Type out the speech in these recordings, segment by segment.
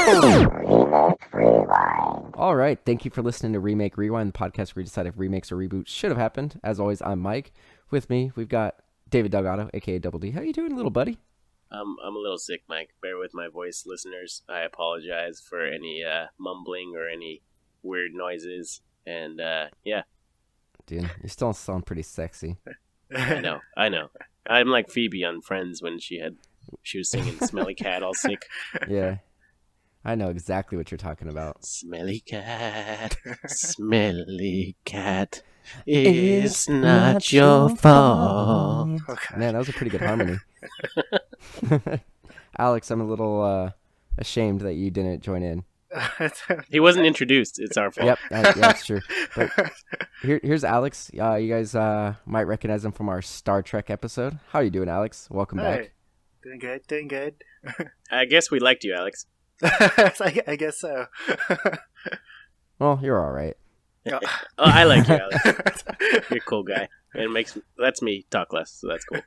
Remake Rewind. All right, thank you for listening to Remake Rewind, the podcast where we decide if remakes or reboots should have happened. As always, I'm Mike. With me, we've got David Delgado, aka Double D. How you doing, little buddy? I'm a little sick, Mike. Bear with my voice, listeners. I apologize for any mumbling or any weird noises. And, yeah. Dude, you still sound pretty sexy. I know. I'm like Phoebe on Friends when she was singing Smelly Cat all sick. Yeah. I know exactly what you're talking about. Smelly cat, it's not your fault. Okay. Man, that was a pretty good harmony. Alex, I'm a little ashamed that you didn't join in. He wasn't introduced. It's our fault. Yep, that's true. But here's Alex. You guys might recognize him from our Star Trek episode. How are you doing, Alex? Welcome back. Doing good. I guess we liked you, Alex. I guess so. Well, you're all right. Oh, I like you, Alex. You're a cool guy. It lets me talk less, so that's cool.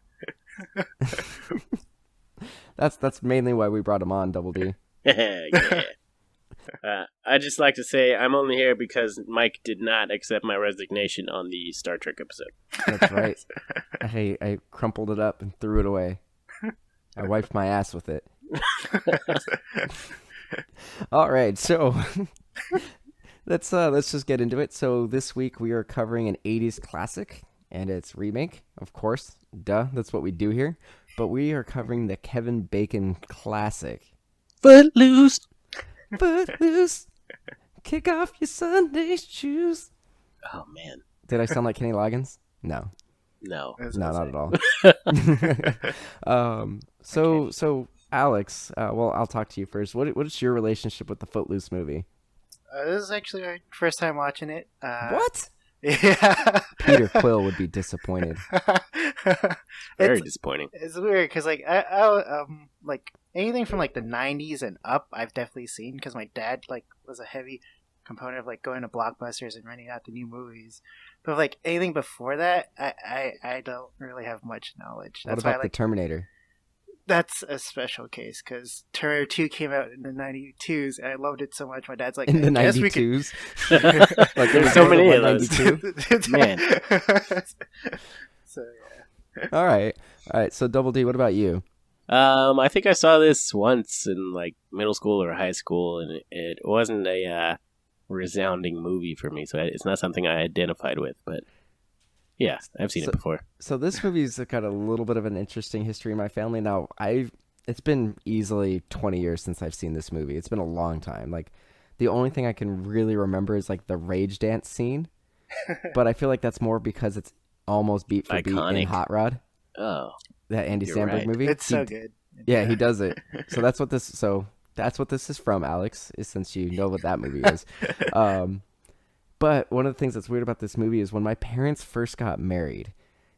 That's mainly why we brought him on, Double D. Yeah. I'd just like to say I'm only here because Mike did not accept my resignation on the Star Trek episode. That's right. I crumpled it up and threw it away. I wiped my ass with it. All right, so let's just get into it. So this week we are covering an 80s classic, and it's remake, of course. Duh, that's what we do here. But we are covering the Kevin Bacon classic. Footloose. Footloose. Kick off your Sunday shoes. Oh, man. Did I sound like Kenny Loggins? No. No. No, not at all. So Alex, well, I'll talk to you first. What is your relationship with the Footloose movie? This is actually our first time watching it. What? Yeah. Peter Quill would be disappointed. Very disappointing. It's weird because I like anything from like the 90s and up, I've definitely seen because my dad like was a heavy component of like going to Blockbusters and renting out the new movies. But like anything before that, I don't really have much knowledge. What about the Terminator? That's a special case because Terminator 2 came out in the 92s and I loved it so much. My dad's like, In the "I guess we 92s? Like, there's so many of those. 92? Man. So, yeah. All right. So Double D, what about you? I think I saw this once in like middle school or high school, and it wasn't a resounding movie for me, so it's not something I identified with, but yeah, I've seen it before. So this movie's got a little bit of an interesting history in my family. Now, it's been easily 20 years since I've seen this movie. It's been a long time. Like, the only thing I can really remember is like the rage dance scene, but I feel like that's more because it's almost beat for beat in Hot Rod. Oh, that Andy Samberg movie. It's so good. Yeah, he does it. So that's what this is from, Alex, is since you know what that movie is. But one of the things that's weird about this movie is when my parents first got married,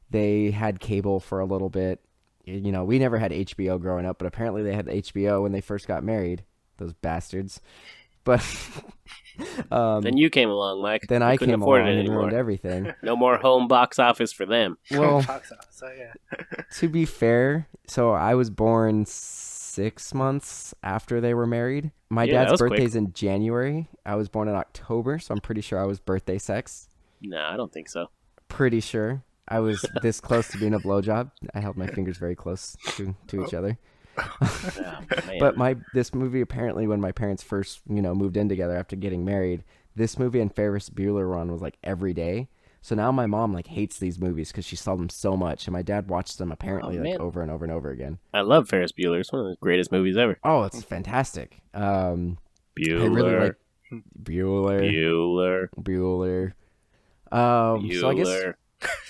they had cable for a little bit. You know, we never had HBO growing up, but apparently they had HBO when they first got married. Those bastards. But then you came along, Mike. Then I came along and ruined everything. No more home box office for them. Well, so yeah. To be fair, so I was born 6 months after they were married. My dad's birthday's in January. I was born in October, so I'm pretty sure I was birthday sex. No, I don't think so. Pretty sure. I was this close to being a blowjob. I held my fingers very close to each other. Oh, but this movie, apparently when my parents first moved in together after getting married, this movie and Ferris Bueller one was like every day. So now my mom like hates these movies because she saw them so much, and my dad watched them apparently over and over and over again. I love Ferris Bueller. It's one of the greatest movies ever. Oh, it's fantastic. Bueller. Really Bueller. So I guess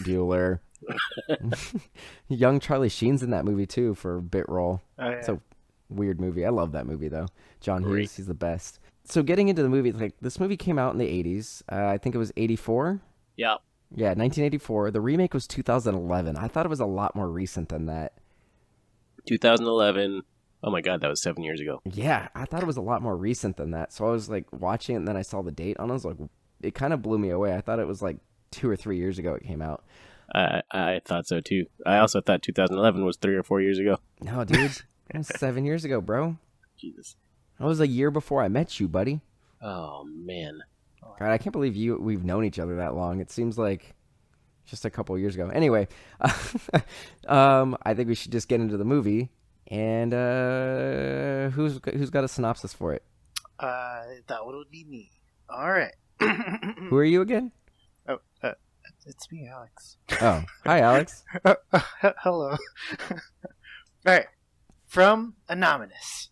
Bueller. Young Charlie Sheen's in that movie too for a bit role. Oh, yeah. It's a weird movie. I love that movie though. John Hughes, he's the best. So getting into the movie, like this movie came out in the 80s. I think it was 84. Yeah. Yeah, 1984. The remake was 2011. I thought it was a lot more recent than that. 2011. Oh my God, that was 7 years ago. Yeah, I thought it was a lot more recent than that. So I was like watching it, and then I saw the date on it. I was like, it kind of blew me away. I thought it was like 2 or 3 years ago it came out. I thought so too. I also thought 2011 was 3 or 4 years ago. No, dude. It was 7 years ago, bro. Jesus. That was a year before I met you, buddy. Oh man. God, I can't believe we've known each other that long. It seems like just a couple years ago. Anyway, I think we should just get into the movie. And who's got a synopsis for it? That would be me. All right. Who are you again? Oh, it's me, Alex. Oh, hi, Alex. Hello. All right. From Anonymous.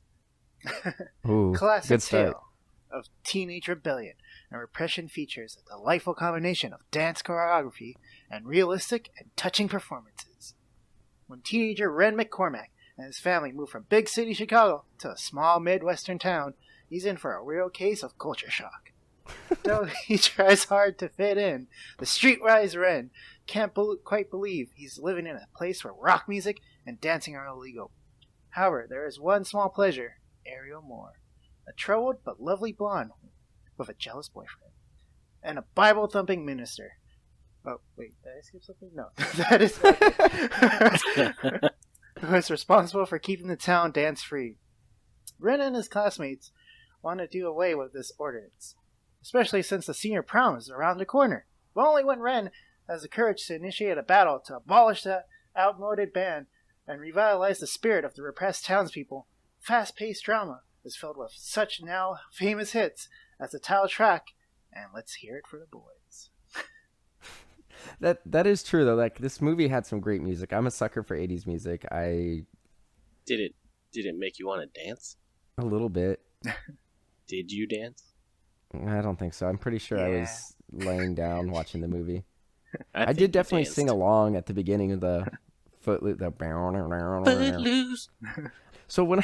Ooh, Classic good start. tale of teenage rebellion and repression features a delightful combination of dance choreography and realistic and touching performances. When teenager Ren McCormack and his family move from big city Chicago to a small Midwestern town, he's in for a real case of culture shock. Though he tries hard to fit in, the streetwise Ren can't quite believe he's living in a place where rock music and dancing are illegal. However, there is one small pleasure: Ariel Moore, a troubled but lovely blonde with a jealous boyfriend, and a Bible-thumping minister. Oh, wait, did I skip something? No. That is who is responsible for keeping the town dance-free. Ren and his classmates want to do away with this ordinance, especially since the senior prom is around the corner. But only when Ren has the courage to initiate a battle to abolish the outmoded ban and revitalize the spirit of the repressed townspeople. Fast-paced drama is filled with such now famous hits as the title track and Let's Hear It for the Boys. That is true though. Like, this movie had some great music. I'm a sucker for 80s music. Did it make you want to dance? A little bit. Did you dance? I don't think so. I'm pretty sure I was laying down watching the movie. I think did definitely danced. sing along at the beginning of the Footloose. Footloose. So when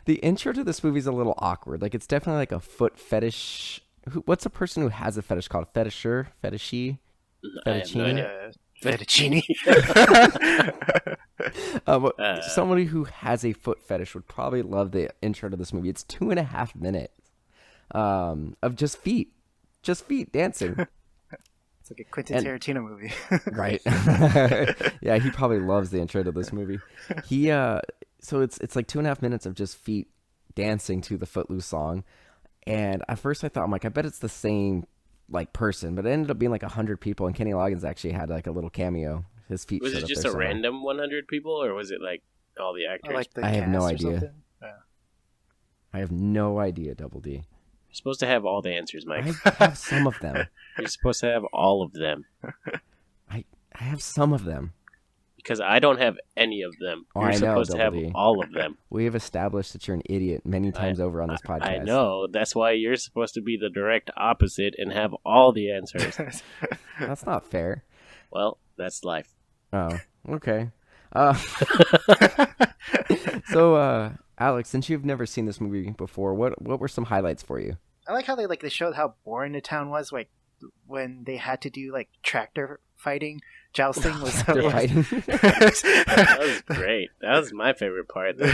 the intro to this movie is a little awkward. Like, it's definitely like a foot fetish. What's a person who has a fetish called? Fetisher? Fetishy? I have no idea. Fettuccine. Somebody who has a foot fetish would probably love the intro to this movie. It's 2.5 minutes of just feet dancing. It's like a Quentin Tarantino movie. Right. Yeah, he probably loves the intro to this movie. So it's like 2.5 minutes of just feet dancing to the Footloose song. And at first I thought, I'm like, I bet it's the same like person, but it ended up being like 100 people, and Kenny Loggins actually had like a little cameo. His feet Was showed it up just there a somewhere. random 100 people, or was it like all the actors? Like the I have no cast or idea. something? Yeah. I have no idea, Double D. You're supposed to have all the answers, Mike. I have some of them. You're supposed to have all of them. I have some of them. Because I don't have any of them. Oh, You're I know, supposed to have Double D. all of them. We have established that you're an idiot many times over on this podcast. I know. That's why you're supposed to be the direct opposite and have all the answers. That's not fair. Well, that's life. Oh, okay. So, Alex, since you've never seen this movie before, what were some highlights for you? I like how they showed how boring the town was, like when they had to do like tractor fighting, jousting was so They're fighting. That was great. That was my favorite part. The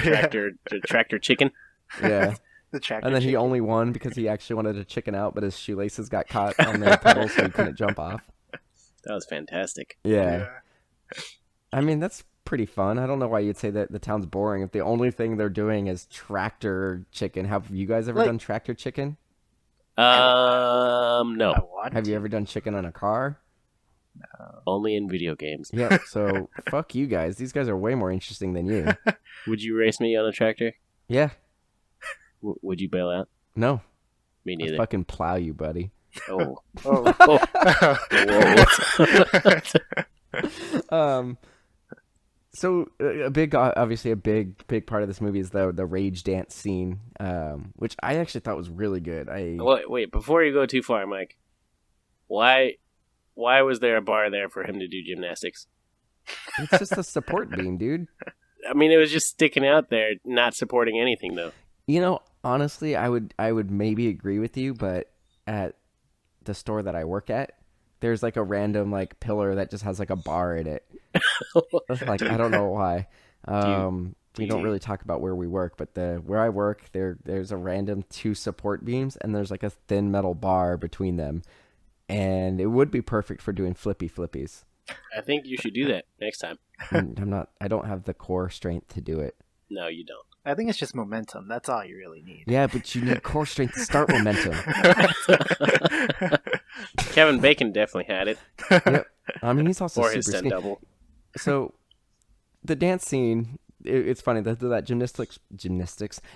tractor chicken. Yeah. the tractor. And then he chicken. only won because he actually wanted to chicken out, but his shoelaces got caught on the pedals, so he couldn't jump off. That was fantastic. Yeah. I mean, that's pretty fun. I don't know why you'd say that the town's boring if the only thing they're doing is tractor chicken. Have you guys ever done tractor chicken? No. I wanted Have you to. ever done chicken on a car? Only in video games. Yeah, so fuck you guys. These guys are way more interesting than you. Would you race me on a tractor? Yeah. Would you bail out? No. Me I'd neither. fucking plow you, buddy. Oh. Oh. Whoa. So obviously a big part of this movie is the rage dance scene, which I actually thought was really good. Wait, before you go too far, Mike, why was there a bar there for him to do gymnastics? It's just a support beam, dude. I mean, it was just sticking out there, not supporting anything, though. You know, honestly, I would maybe agree with you, but at the store that I work at, there's like a random like pillar that just has like a bar in it. Like, I don't know why. We don't really talk about where we work, but where I work, there's a random 2 support beams, and there's like a thin metal bar between them, and it would be perfect for doing flippies. I think you should do that next time. I don't have the core strength to do it. No, you don't. I think it's just momentum. That's all you really need. Yeah, but you need core strength to start momentum. Kevin Bacon definitely had it. Yep. I mean, he's also Or super his stunt skinny. double. So the dance scene, it's funny that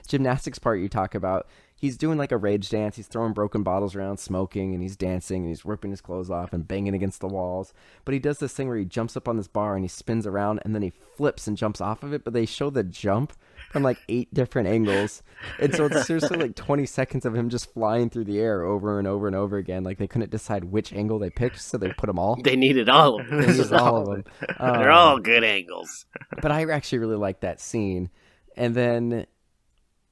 gymnastics part you talk about. He's doing like a rage dance. He's throwing broken bottles around, smoking, and he's dancing, and he's ripping his clothes off and banging against the walls. But he does this thing where he jumps up on this bar and he spins around, and then he flips and jumps off of it. But they show the jump from like 8 different angles, and so it's seriously like 20 seconds of him just flying through the air over and over and over again. Like they couldn't decide which angle they picked, so they put them all. They needed all of them. They used all of them. They're all good angles. But I actually really like that scene. And then,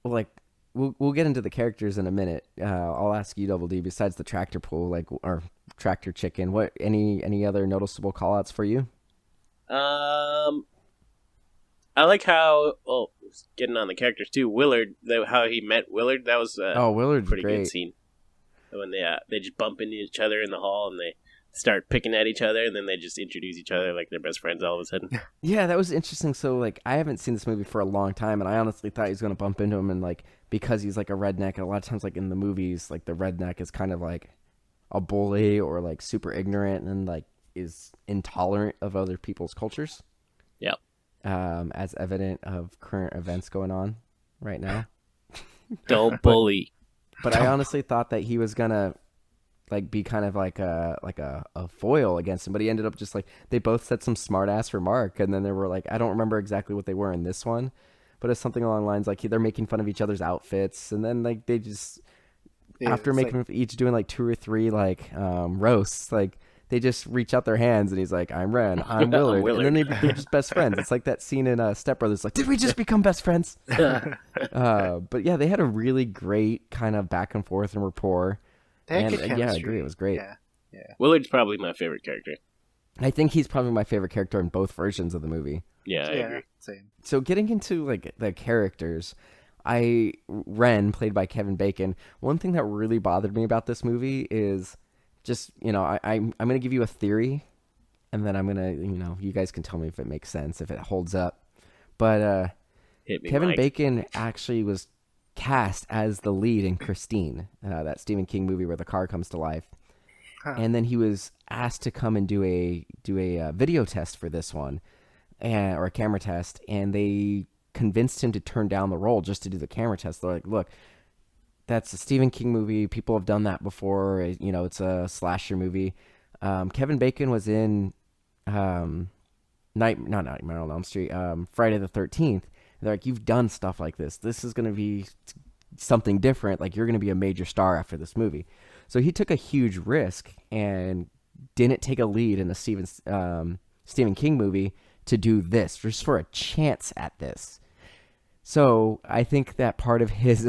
like, we'll get into the characters in a minute. I'll ask you, Double D, besides the tractor pull, like, or tractor chicken, what any other noticeable call-outs for you? I like how, getting on the characters too, Willard, how he met Willard, that was Willard's pretty great. good scene. When they just bump into each other in the hall and they start picking at each other, and then they just introduce each other like they're best friends all of a sudden. Yeah, that was interesting. So, like, I haven't seen this movie for a long time, and I honestly thought he was going to bump into him, and, like, because he's, like, a redneck, and a lot of times, like, in the movies, like, the redneck is kind of, like, a bully or, like, super ignorant and, like, is intolerant of other people's cultures. Yep. As evident of current events going on right now. Don't bully. But I honestly thought that he was gonna like be kind of like a foil against him, but he ended up just like they both said some smart ass remark, and then they were like, I don't remember exactly what they were in this one, but it's something along the lines like they're making fun of each other's outfits, and then like they just after making like, each doing like 2 or 3 like roasts, like they just reach out their hands, and he's like, I'm Ren, I'm Willard. And then they're just best friends. It's like that scene in Step Brothers, like, did we just become best friends? But yeah, they had a really great kind of back and forth and rapport. And yeah, I agree, it was great. Yeah. Willard's probably my favorite character. I think he's probably my favorite character in both versions of the movie. Yeah, I agree. Same. So getting into like the characters, Ren, played by Kevin Bacon, one thing that really bothered me about this movie is just, I'm going to give you a theory, and then I'm going to, you guys can tell me if it makes sense, if it holds up. But Kevin Mike. Bacon actually was cast as the lead in Christine, that Stephen King movie where the car comes to life. Huh. And then he was asked to come and do a video test for this one, or a camera test, and they convinced him to turn down the role just to do the camera test. They're like, look, that's a Stephen King movie. People have done that before. It's a slasher movie. Kevin Bacon was in Nightmare on Elm Street, Friday the 13th. They're like, you've done stuff like this. This is going to be something different. Like, you're going to be a major star after this movie. So he took a huge risk and didn't take a lead in a Stephen King movie to do this, just for a chance at this. So I think that part of his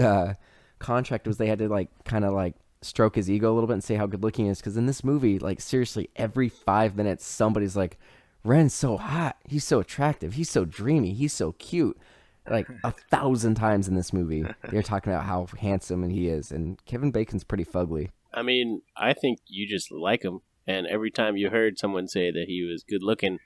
contract was they had to like kind of like stroke his ego a little bit and say how good looking he is, because in this movie, like, seriously, every 5 minutes somebody's like, Ren's so hot, he's so attractive, he's so dreamy, he's so cute. Like 1,000 times in this movie they're talking about how handsome he is, and Kevin Bacon's pretty fugly. I mean, I think you just like him, and every time you heard someone say that he was good looking,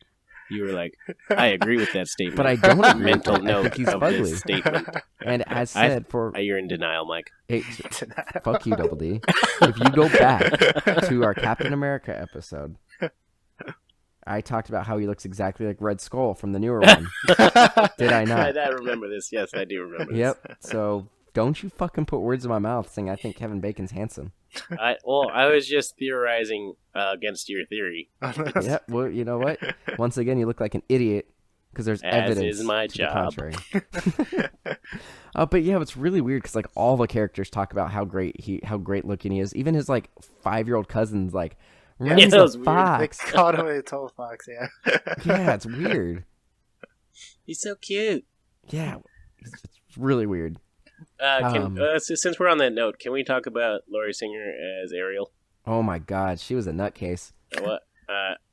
you were like, I agree with that statement. But I don't agree. Mental with that. note I think he's of fugly. this statement. And as said, you're in denial, Mike. Hey, fuck you, Double D. If you go back to our Captain America episode, I talked about how he looks exactly like Red Skull from the newer one. Did I not? I remember this. Yes, I do remember this. Yep. So don't you fucking put words in my mouth saying I think Kevin Bacon's handsome. I was just theorizing against your theory. Yeah, well, you know what? Once again, you look like an idiot because there's evidence is my to job. the contrary. But yeah, it's really weird because like all the characters talk about how great looking he is. Even his like 5-year-old cousin's like, Ren's a fox. They called him a total fox. Yeah. Yeah, it's weird. He's so cute. Yeah, it's really weird. Since we're on that note, can we talk about Laurie Singer as Ariel? Oh my God, she was a nutcase. What?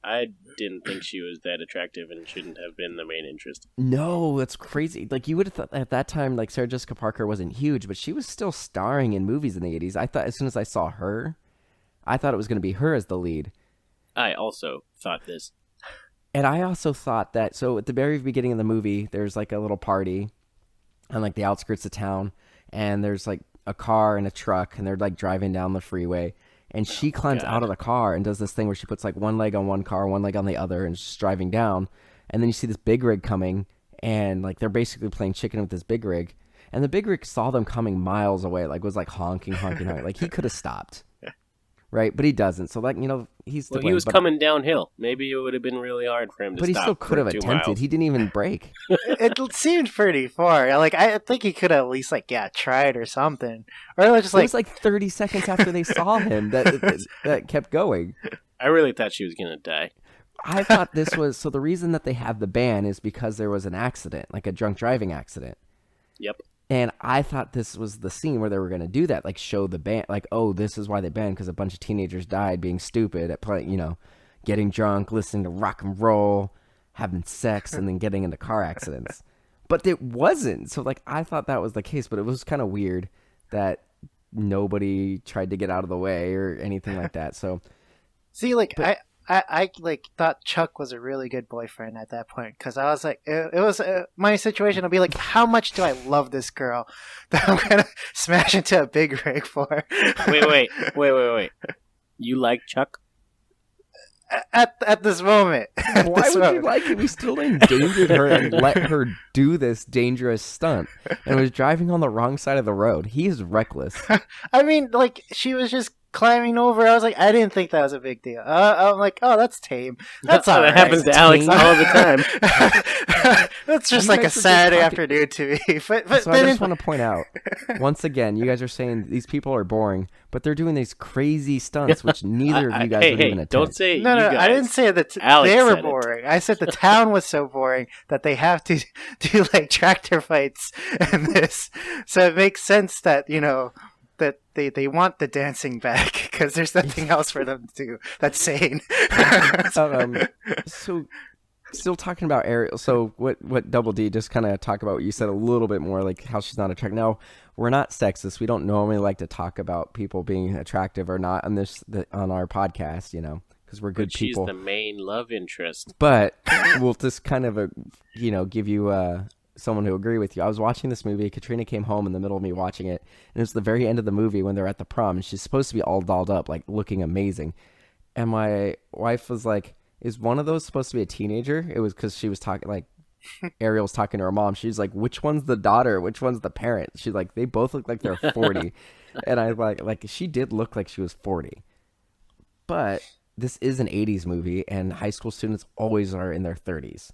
I didn't think she was that attractive and shouldn't have been the main interest. No, that's crazy. Like, you would have thought at that time, like, Sarah Jessica Parker wasn't huge, but she was still starring in movies in the 80s. I thought as soon as I saw her, I thought it was going to be her as the lead. I also thought this. And I also thought that, so at the very beginning of the movie, there's like a little party, on like the outskirts of town, and there's like a car and a truck, and they're like driving down the freeway, and she climbs God. out of the car and does this thing where she puts like one leg on one car, one leg on the other, and is just driving down. And then you see this big rig coming, and like they're basically playing chicken with this big rig. And the big rig saw them coming miles away, like was like honking. Like he could have stopped, right? But he doesn't. So like, you know, he's to Well, blame, he was but, coming downhill. Maybe it would have been really hard for him to but he stop. still could have for 2 attempted. miles. He didn't even brake. It seemed pretty far. Like I think he could have at least like tried or something, or just It like was like 30 seconds after they saw him that kept going. I really thought she was gonna die. I thought this was so the reason that they have the ban is because there was an accident, like a drunk driving accident. Yep. And I thought this was the scene where they were going to do that, like show the ban, like, oh, this is why they banned, because a bunch of teenagers died being stupid at playing, you know, getting drunk, listening to rock and roll, having sex, and then getting into car accidents. But it wasn't. So like I thought that was the case, but it was kind of weird that nobody tried to get out of the way or anything like that. So see, like I like thought Chuck was a really good boyfriend at that point because I was like, it was my situation would be like, how much do I love this girl that I'm gonna smash into a big rig for? Wait. You like Chuck? At this moment. why would you like him? We still endangered her and let her do this dangerous stunt and was driving on the wrong side of the road. He is reckless. I mean, like she was just climbing over. I was like, I didn't think that was a big deal. I'm like, oh, that's tame. That's all that right. happens to Alex all the time. That's just You like a guys are just Saturday talking- afternoon to me. But So I just want to point out, once again, you guys are saying these people are boring, but they're doing these crazy stunts, which neither of you guys would even attempt. Don't say no, you I guys. didn't say that Alex they were said it. boring. I said the town was so boring that they have to do like tractor fights and this. So it makes sense that, you know, that they want the dancing back because there's nothing else for them to do that's sane. So, still talking about Ariel. So, what Double D, just kind of talk about what you said a little bit more, like how she's not attractive. Now, we're not sexist. We don't normally like to talk about people being attractive or not on on our podcast, you know, because we're good But she's people. the main love interest. But we'll just kind of, you know, give you someone to agree with you. I was watching this movie. Katrina came home in the middle of me watching it, and it was the very end of the movie when they're at the prom, and she's supposed to be all dolled up, like looking amazing. And my wife was like, "Is one of those supposed to be a teenager?" It was because she was talking like Ariel was talking to her mom. She's like, "Which one's the daughter? Which one's the parent?" She's like, "They both look like they're 40." And I like she did look like she was 40. But this is an 80s movie, and high school students always are in their 30s.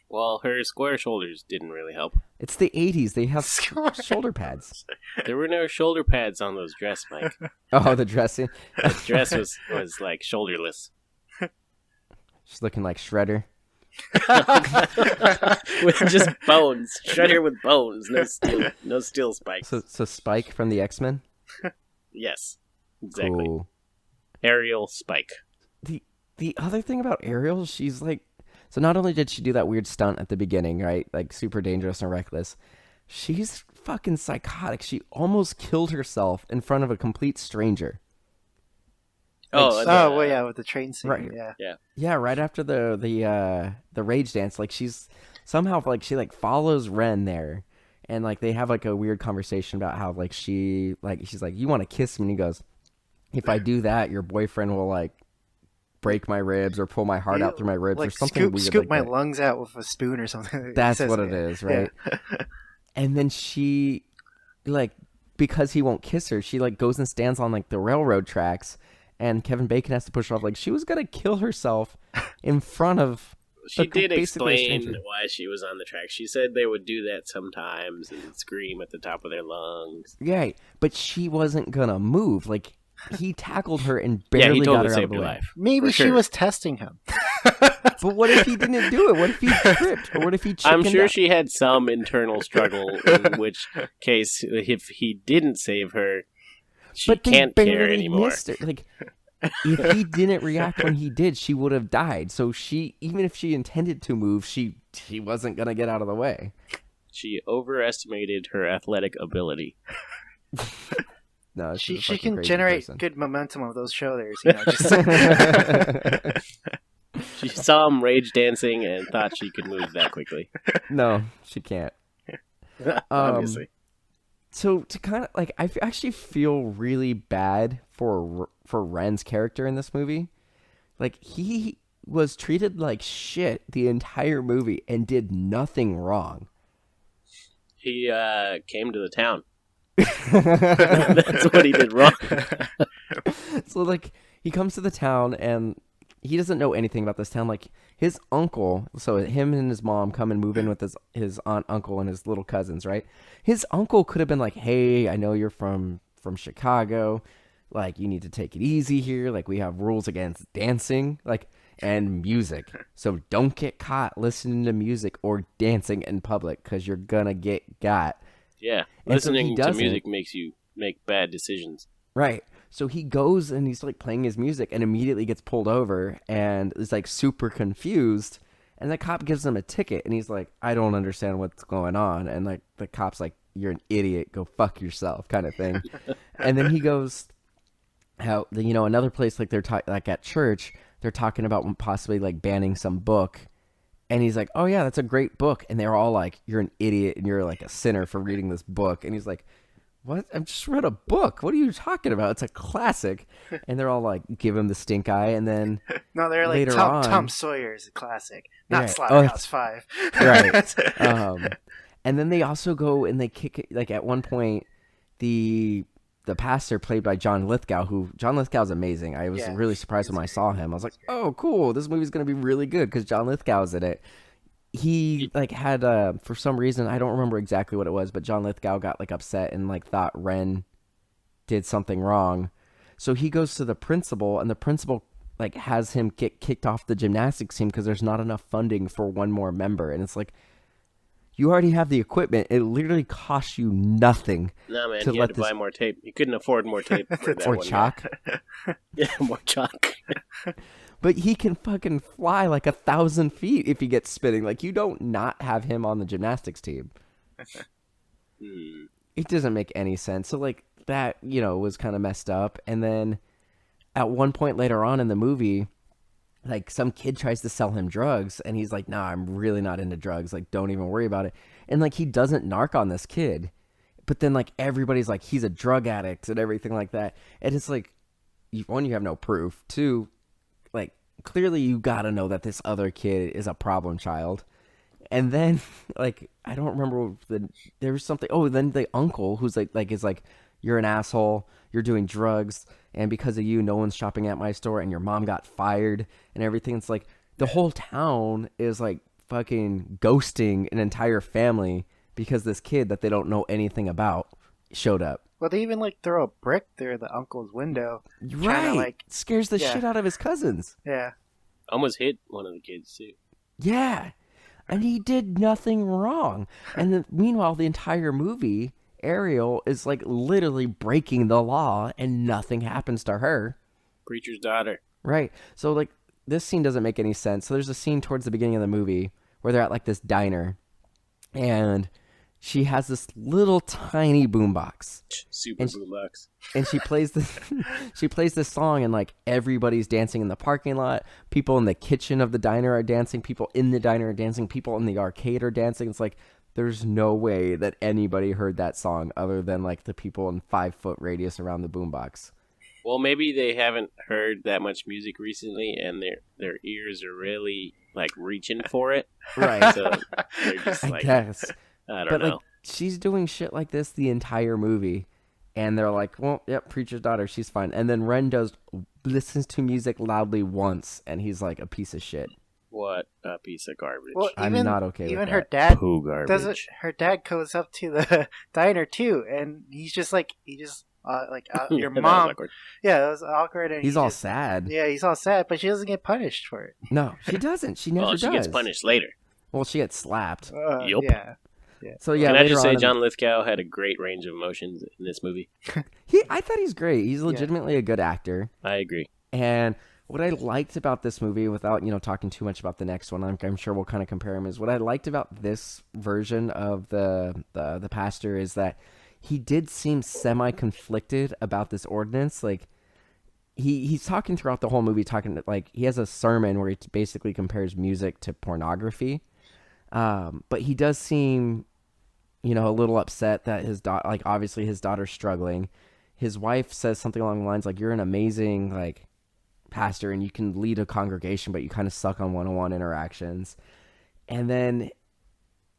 Well, her square shoulders didn't really help. It's the 80s. They have shoulder pads. There were no shoulder pads on those dress, Mike. Oh, the dressing. The dress was like shoulderless. She's looking like Shredder. With just bones. Shredder with bones. No steel spikes. So Spike from the X-Men? Yes. Exactly. Cool. Ariel Spike. The other thing about Ariel, she's like, so not only did she do that weird stunt at the beginning, right? Like super dangerous and reckless. She's fucking psychotic. She almost killed herself in front of a complete stranger. Well, yeah, with the train scene. Right. Yeah. Yeah, right after the rage dance, like she's somehow like she like follows Ren there, and like they have like a weird conversation about how like she's like, "You want to kiss me?" And he goes, "If I do that, your boyfriend will like break my ribs or pull my heart out through my ribs," like or something weird scoop like my that. lungs out with a spoon or something. That's what it is, right? Yeah. And then she, like, because he won't kiss her, she like goes and stands on like the railroad tracks, and Kevin Bacon has to push her off. Like she was gonna kill herself in front of. She did basically a explain stranger. why she was on the track. She said they would do that sometimes and scream at the top of their lungs. Yeah, but she wasn't gonna move. Like he tackled her and Yeah, barely he got totally her out of saved the your way. life. Maybe For she sure. was testing him. But what if he didn't do it? What if he tripped? Or what if he chickened I'm sure out? she had some internal struggle, in which case, if he didn't save her, she But they can't care barely anymore. missed her. Like if he didn't react when he did, she would have died. So she, even if she intended to move, she wasn't gonna get out of the way. She overestimated her athletic ability. No, She she's a fucking can crazy generate person. good momentum of those shoulders. You know, just She saw him rage dancing and thought she could move that quickly. No, she can't. Obviously. So to kind of like, actually feel really bad for Ren's character in this movie. Like, he was treated like shit the entire movie and did nothing wrong. He came to the town. That's what he did wrong. So like, he comes to the town and he doesn't know anything about this town. Like, his uncle, so him and his mom come and move in with his aunt, uncle, and his little cousins, right? His uncle could have been like, hey, I know you're from Chicago. Like, you need to take it easy here. Like, we have rules against dancing, like, and music. So don't get caught listening to music or dancing in public because you're gonna get got. Yeah, And so listening he to doesn't. music makes you make bad decisions. Right. So he goes and he's like playing his music and immediately gets pulled over and is like super confused. And the cop gives him a ticket and he's like, I don't understand what's going on. And like the cop's like, you're an idiot. Go fuck yourself, kind of thing. And then he goes, how, you know, another place like they're like at church, they're talking about possibly like banning some book. And he's like, oh yeah, that's a great book. And they're all like, you're an idiot and you're like a sinner for reading this book. And he's like, what? I just read a book. What are you talking about? It's a classic. And they're all like, give him the stink eye. And then No, they're like later Tom on- Sawyer is a classic, not Yeah. Slaughterhouse Five. Right. And then they also go and they kick it. Like at one point, the pastor played by John Lithgow, John Lithgow is amazing. I was Yeah, really surprised when I he's saw him. I was like, oh, cool. This movie's going to be really good because John Lithgow's in it. He like had for some reason, I don't remember exactly what it was, but John Lithgow got like upset and like thought Ren did something wrong. So he goes to the principal and the principal like has him get kicked off the gymnastics team because there's not enough funding for one more member. And it's like, you already have the equipment. It literally costs you nothing. No, man, to he let had to buy more tape. He couldn't afford more tape for that or one chalk. guy. Yeah, more chalk. But he can fucking fly like 1,000 feet if he gets spinning. Like, you don't not have him on the gymnastics team. It doesn't make any sense. So, like, that, you know, was kind of messed up. And then at one point later on in the movie, like, some kid tries to sell him drugs. And he's like, nah, I'm really not into drugs. Like, don't even worry about it. And, like, he doesn't narc on this kid. But then, like, everybody's like, he's a drug addict and everything like that. And it's like, one, you have no proof. Two, like, clearly you gotta know that this other kid is a problem child. And then, like, I don't remember there was something. Oh, then the uncle who's is like, you're an asshole. You're doing drugs, and because of you, no one's shopping at my store, and your mom got fired and everything. It's like the whole town is like fucking ghosting an entire family because this kid that they don't know anything about showed up. Well, they even like throw a brick through the uncle's window. Right, like, scares the yeah. shit out of his cousins. Yeah. Almost hit one of the kids, too. Yeah, and he did nothing wrong. And then, meanwhile, the entire movie, Ariel is like literally breaking the law, and nothing happens to her. Preacher's daughter. Right. So like this scene doesn't make any sense. So there's a scene towards the beginning of the movie where they're at like this diner, and she has this little tiny boombox. Super boombox. And she plays this song, and like everybody's dancing in the parking lot. People in the kitchen of the diner are dancing. People in the diner are dancing. People in the arcade are dancing. It's like there's no way that anybody heard that song other than like the people in 5-foot radius around the boombox. Well, maybe they haven't heard that much music recently, and their ears are really like reaching for it. Right. So they're just I like, guess. I don't But know. like she's doing shit like this the entire movie, and they're like, well, yep, preacher's daughter, she's fine. And then Ren listens to music loudly once, and he's like a piece of shit. What a piece of garbage. Well, I'm not okay with even that. her dad Poo garbage. doesn't. Her dad goes up to the diner too, and he's just like your That was mom. awkward. Yeah, it was awkward. And He's he all just- sad. Yeah, he's all sad, but she doesn't get punished for it. No, she doesn't. She never Well, does. she gets punished later. Well, she gets slapped. Yup. Yeah. So yeah, Can I later just say on, John Lithgow had a great range of emotions in this movie? I thought he's great. He's legitimately a good actor. I agree. And what I liked about this movie, without talking too much about the next one, I'm sure we'll kind of compare him. Is what I liked about this version of the pastor is that he did seem semi-conflicted about this ordinance. Like he's talking throughout the whole movie, like he has a sermon where he basically compares music to pornography. But he does seem a little upset that his daughter, like obviously his daughter's struggling. His wife says something along the lines like, "You're an amazing like pastor and you can lead a congregation, but you kind of suck on one-on-one interactions." And then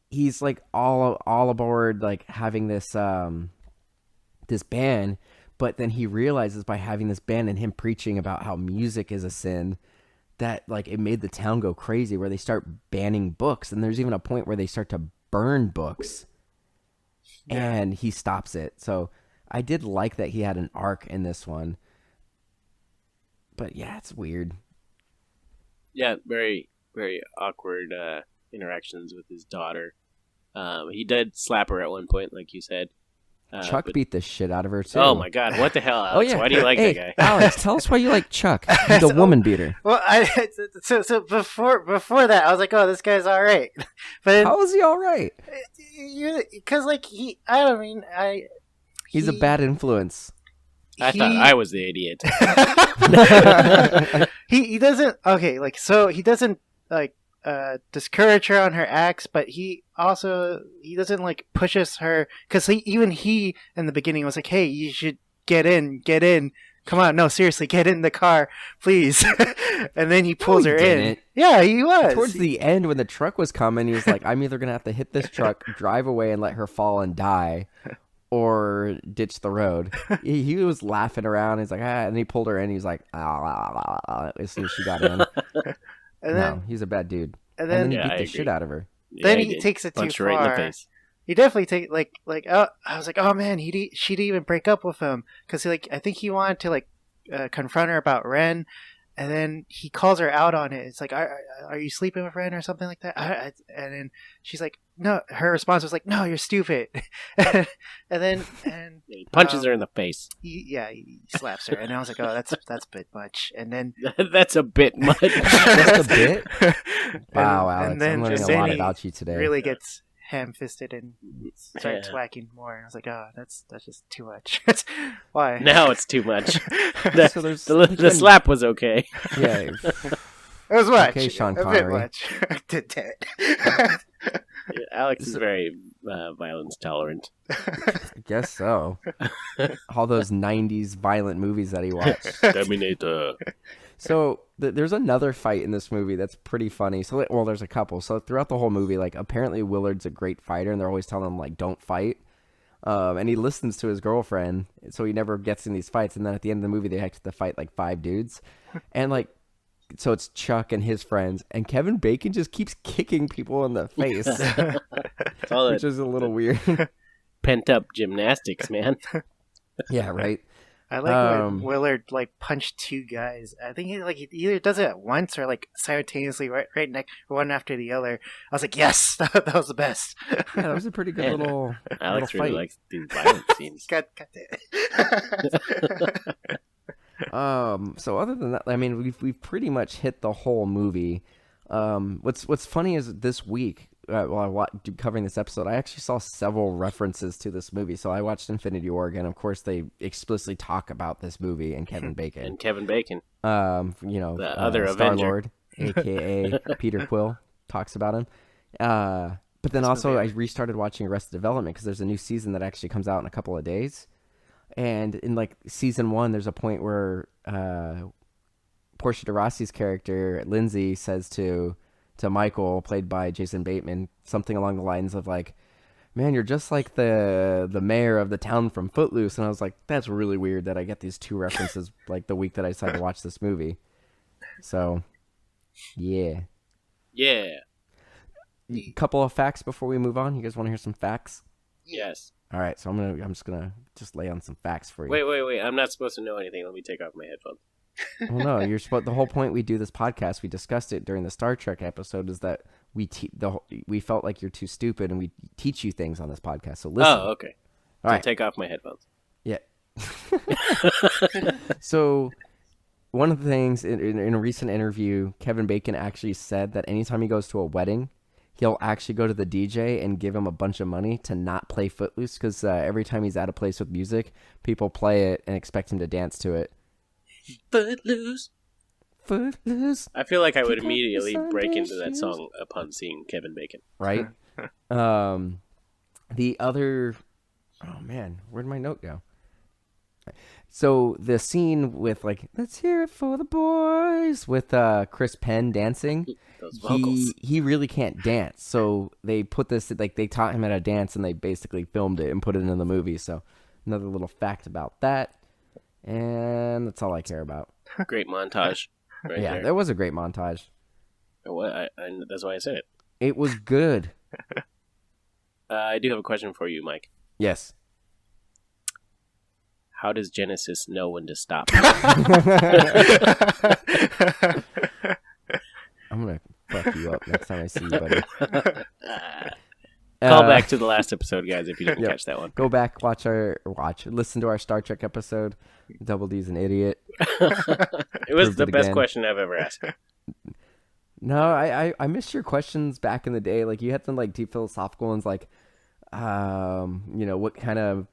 he's like all aboard like having this this band, but then he realizes by having this band and him preaching about how music is a sin that like it made the town go crazy, where they start banning books, and there's even a point where they start to burn books. And he stops it. So I did like that he had an arc in this one. But yeah, it's weird. Yeah, very, very awkward interactions with his daughter. He did slap her at one point, like you said. Chuck beat the shit out of her, too. Oh, my God. What the hell, Alex? Oh, yeah. Why do you like hey, that guy? Alex, tell us why you like Chuck. He's a woman beater. Well, so before that, I was like, oh, this guy's all right. But how is he all right? Because, like, he's a bad influence. I thought I was the idiot. he doesn't, okay, like, so he doesn't, like, discourage her on her acts, but he doesn't like pushes her, because he in the beginning was like, hey, you should get in, come on, no, seriously, get in the car, please. And then he pulls her in. Yeah, he was towards the end when the truck was coming. He was like, I'm either gonna have to hit this truck, drive away and let her fall and die, or ditch the road. He was laughing around. He's like, and he pulled her in. He's like, as soon as she got in. And then, he's a bad dude. And then he beat the shit out of her. Then he takes it too far. Right in the face. He definitely take like I was like, oh man, she'd even break up with him, because like I think he wanted to like confront her about Ren, and then he calls her out on it. It's like, are you sleeping with Ren or something like that? And then she's like, no. Her response was like, no, you're stupid. and he punches her in the face. He slaps her, and I was like, oh, that's a bit much. And then that's a bit much. That's a bit. Wow, Alex, and then I'm learning a lot about you today. Really gets ham-fisted and starts whacking more. And I was like, oh, that's just too much. Why? Now it's too much. So the slap was okay. Yeah. It was much. Okay, Sean a Connery. bit much. Alex is very violence tolerant. I guess so. All those 90s violent movies that he watched. Terminator. So there's another fight in this movie that's pretty funny. So, well, there's a couple. So throughout the whole movie, like apparently Willard's a great fighter, and they're always telling him like, don't fight. And he listens to his girlfriend, so he never gets in these fights. And then at the end of the movie, they have to fight like 5 dudes, and like, so it's Chuck and his friends, and Kevin Bacon just keeps kicking people in the face, which is a little weird. Pent up gymnastics, man. Yeah, right. I like when Willard like punched 2 guys. I think he either does it at once or like simultaneously, right next, one after the other. I was like, yes, that was the best. Yeah, that was a pretty good little. Alex little really likes these violent scenes. Got it. So other than that, I mean, we've pretty much hit the whole movie. What's funny is this week, while covering this episode, I actually saw several references to this movie. So I watched Infinity War again. Of course, they explicitly talk about this movie and Kevin Bacon. And Kevin Bacon. The other Star-Lord, a.k.a. Peter Quill, talks about him. But then also I restarted watching Arrested Development because there's a new season that actually comes out in a couple of days. And in like season 1, there's a point where Portia de Rossi's character, Lindsay, says to Michael, played by Jason Bateman, something along the lines of like, man, you're just like the mayor of the town from Footloose. And I was like, that's really weird that I get these 2 references like the week that I decided to watch this movie. So, yeah. Yeah. A couple of facts before we move on. You guys want to hear some facts? Yes. All right, so I'm just gonna lay on some facts for you. Wait! I'm not supposed to know anything. Let me take off my headphones. Well, no, you're supposed. The whole point we do this podcast, we discussed it during the Star Trek episode, is that we felt like you're too stupid, and we teach you things on this podcast. So listen. Oh, okay. All right. Take off my headphones. Yeah. So, one of the things in a recent interview, Kevin Bacon actually said that anytime he goes to a wedding, he'll actually go to the DJ and give him a bunch of money to not play Footloose, because every time he's at a place with music, people play it and expect him to dance to it. Footloose. I feel like I would immediately break into that shoes. song upon seeing Kevin Bacon. Right? The other, oh man, where'd my note go? So the scene with like, let's hear it for the boys with Chris Penn dancing. Those vocals. He really can't dance, so they put this like they taught him how to dance and they basically filmed it and put it in the movie. So another little fact about that, and that's all I care about. Great montage. Right Yeah, there. that was a great montage. That's why I said it. It was good. I do have a question for you, Mike. Yes. How does Genesis know when to stop? I'm gonna fuck you up next time I see you, buddy. Call back to the last episode, guys, if you didn't catch that one. Go back, listen to our Star Trek episode. Double D's an idiot. It was Proved the it best again. question I've ever asked. No, I missed your questions back in the day. Like you had some like deep philosophical ones, like, what kind of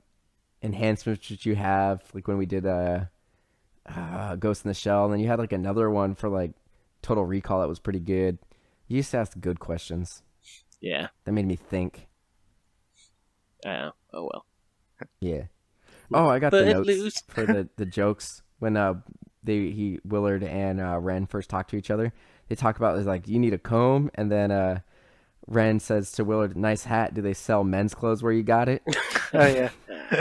enhancements did you have? Like when we did Ghost in the Shell, and then you had like another one for like Total Recall that was pretty good. You used to ask good questions. Yeah. That made me think. Oh well. Yeah. Oh, I got the notes Footloose. for the jokes when Willard and Ren first talk to each other. They talk about like you need a comb, and then Ren says to Willard, "Nice hat. Do they sell men's clothes where you got it?" Oh yeah.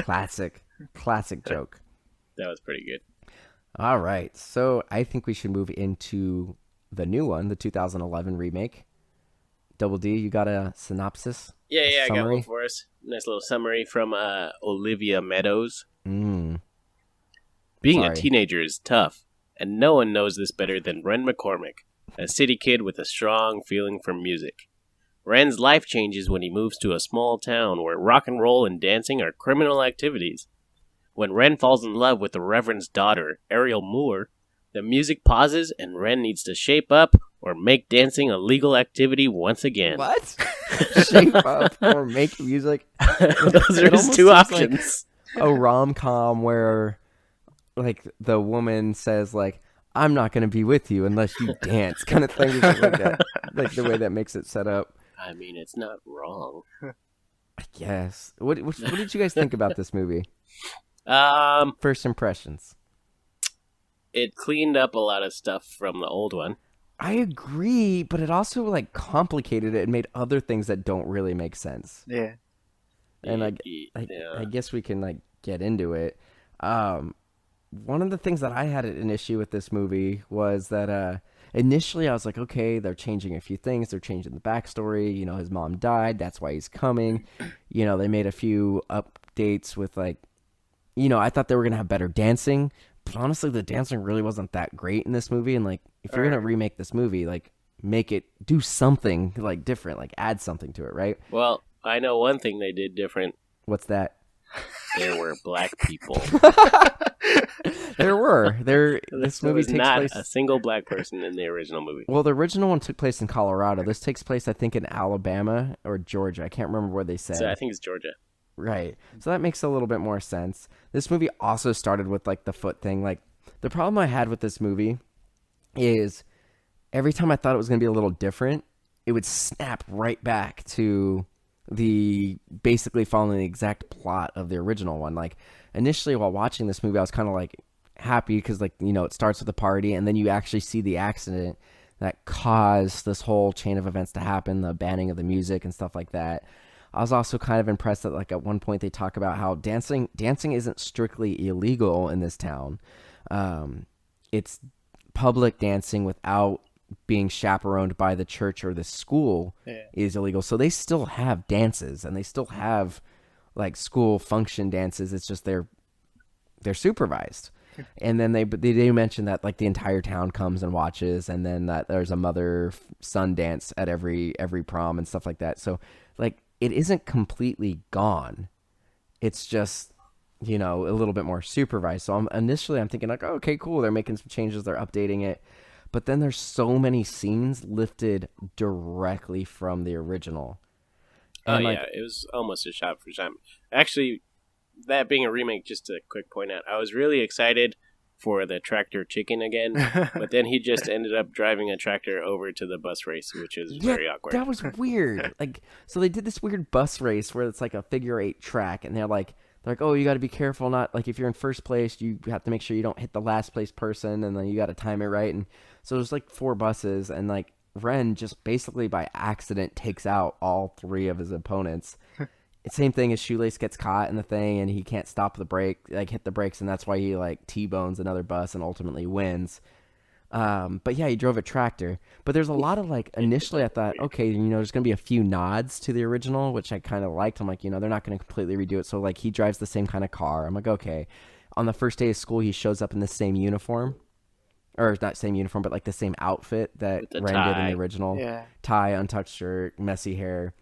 Classic joke. That was pretty good. All right, so I think we should move into the new one, the 2011 remake. Double D, you got a synopsis? Yeah, I got Summary? one for us. Nice little summary from Olivia Meadows. Mm. Being Sorry. a teenager is tough, and no one knows this better than Ren McCormick, a city kid with a strong feeling for music. Ren's life changes when he moves to a small town where rock and roll and dancing are criminal activities. When Ren falls in love with the Reverend's daughter, Ariel Moore, the music pauses and Ren needs to shape up or make dancing a legal activity once again. What? Shape up or make music? Those are It his almost two seems options. A rom-com where like the woman says like, I'm not going to be with you unless you dance kind of thing. Like that. Like the way that makes it set up. I mean, it's not wrong. I guess. What did you guys think about this movie? First impressions. It cleaned up a lot of stuff from the old one. I agree, but it also like complicated it and made other things that don't really make sense. Yeah. And I Yeah. guess we can like get into it. One of the things that I had an issue with this movie was that initially I was like, okay, they're changing a few things. They're changing the backstory. You know, his mom died. That's why he's coming. You know, they made a few updates with like, you know, I thought they were going to have better dancing. But honestly, the dancing really wasn't that great in this movie. And like, if you're going to remake this movie, like make it do something like different, like add something to it, right? Well, I know one thing they did different. What's that? There were black people. This movie was takes not place. a single black person in the original movie. Well, the original one took place in Colorado. This takes place, I think, in Alabama or Georgia. I can't remember where they said. So I think it's Georgia. Right. So that makes a little bit more sense. This movie also started with like the foot thing. Like the problem I had with this movie is every time I thought it was going to be a little different, it would snap right back to the basically following the exact plot of the original one. Like initially while watching this movie, I was kind of like happy because like, you know, it starts with a party and then you actually see the accident that caused this whole chain of events to happen, the banning of the music and stuff like that. I was also kind of impressed that like at one point they talk about how dancing isn't strictly illegal in this town. It's public dancing without being chaperoned by the church or the school is illegal. So they still have dances and they still have like school function dances. It's just they're supervised. And then they do mention that like the entire town comes and watches, and then that there's a mother-son dance at every prom and stuff like that. So like it isn't completely gone. It's just, you know, a little bit more supervised. So I'm thinking like, oh, okay, cool. They're making some changes. They're updating it. But then there's so many scenes lifted directly from the original. And yeah, it was almost a shot for shot. Actually, that being a remake, just a quick point out, I was really excited for the tractor chicken again, but then he just ended up driving a tractor over to the bus race, which is very awkward. That was weird. Like, so they did this weird bus race where it's like a figure 8 track, and they're like, oh, you got to be careful. Not like if you're in first place, you have to make sure you don't hit the last place person, and then you got to time it right. And so there's like 4 buses, and like Ren just basically by accident takes out all 3 of his opponents. Same thing as Shoelace gets caught in the thing, and he can't stop the brake, like hit the brakes, and that's why he like T-bones another bus and ultimately wins. But yeah, he drove a tractor. But there's a lot of like, initially I thought, okay, there's going to be a few nods to the original, which I kind of liked. I'm like, they're not going to completely redo it. So like he drives the same kind of car. I'm like, okay. On the first day of school, he shows up in the same uniform. Or not same uniform, but like the same outfit that Ren did in the original. Yeah. Tie, untucked shirt, messy hair.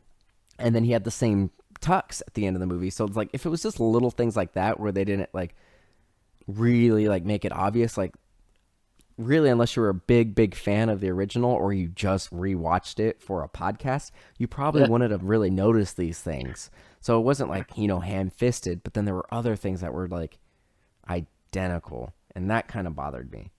And then he had the same tux at the end of the movie. So it's like, if it was just little things like that where they didn't like really like make it obvious, like really, unless you were a big fan of the original or you just rewatched it for a podcast, you probably wouldn't have really noticed these things. So it wasn't like, ham-fisted, but then there were other things that were like identical, and that kind of bothered me.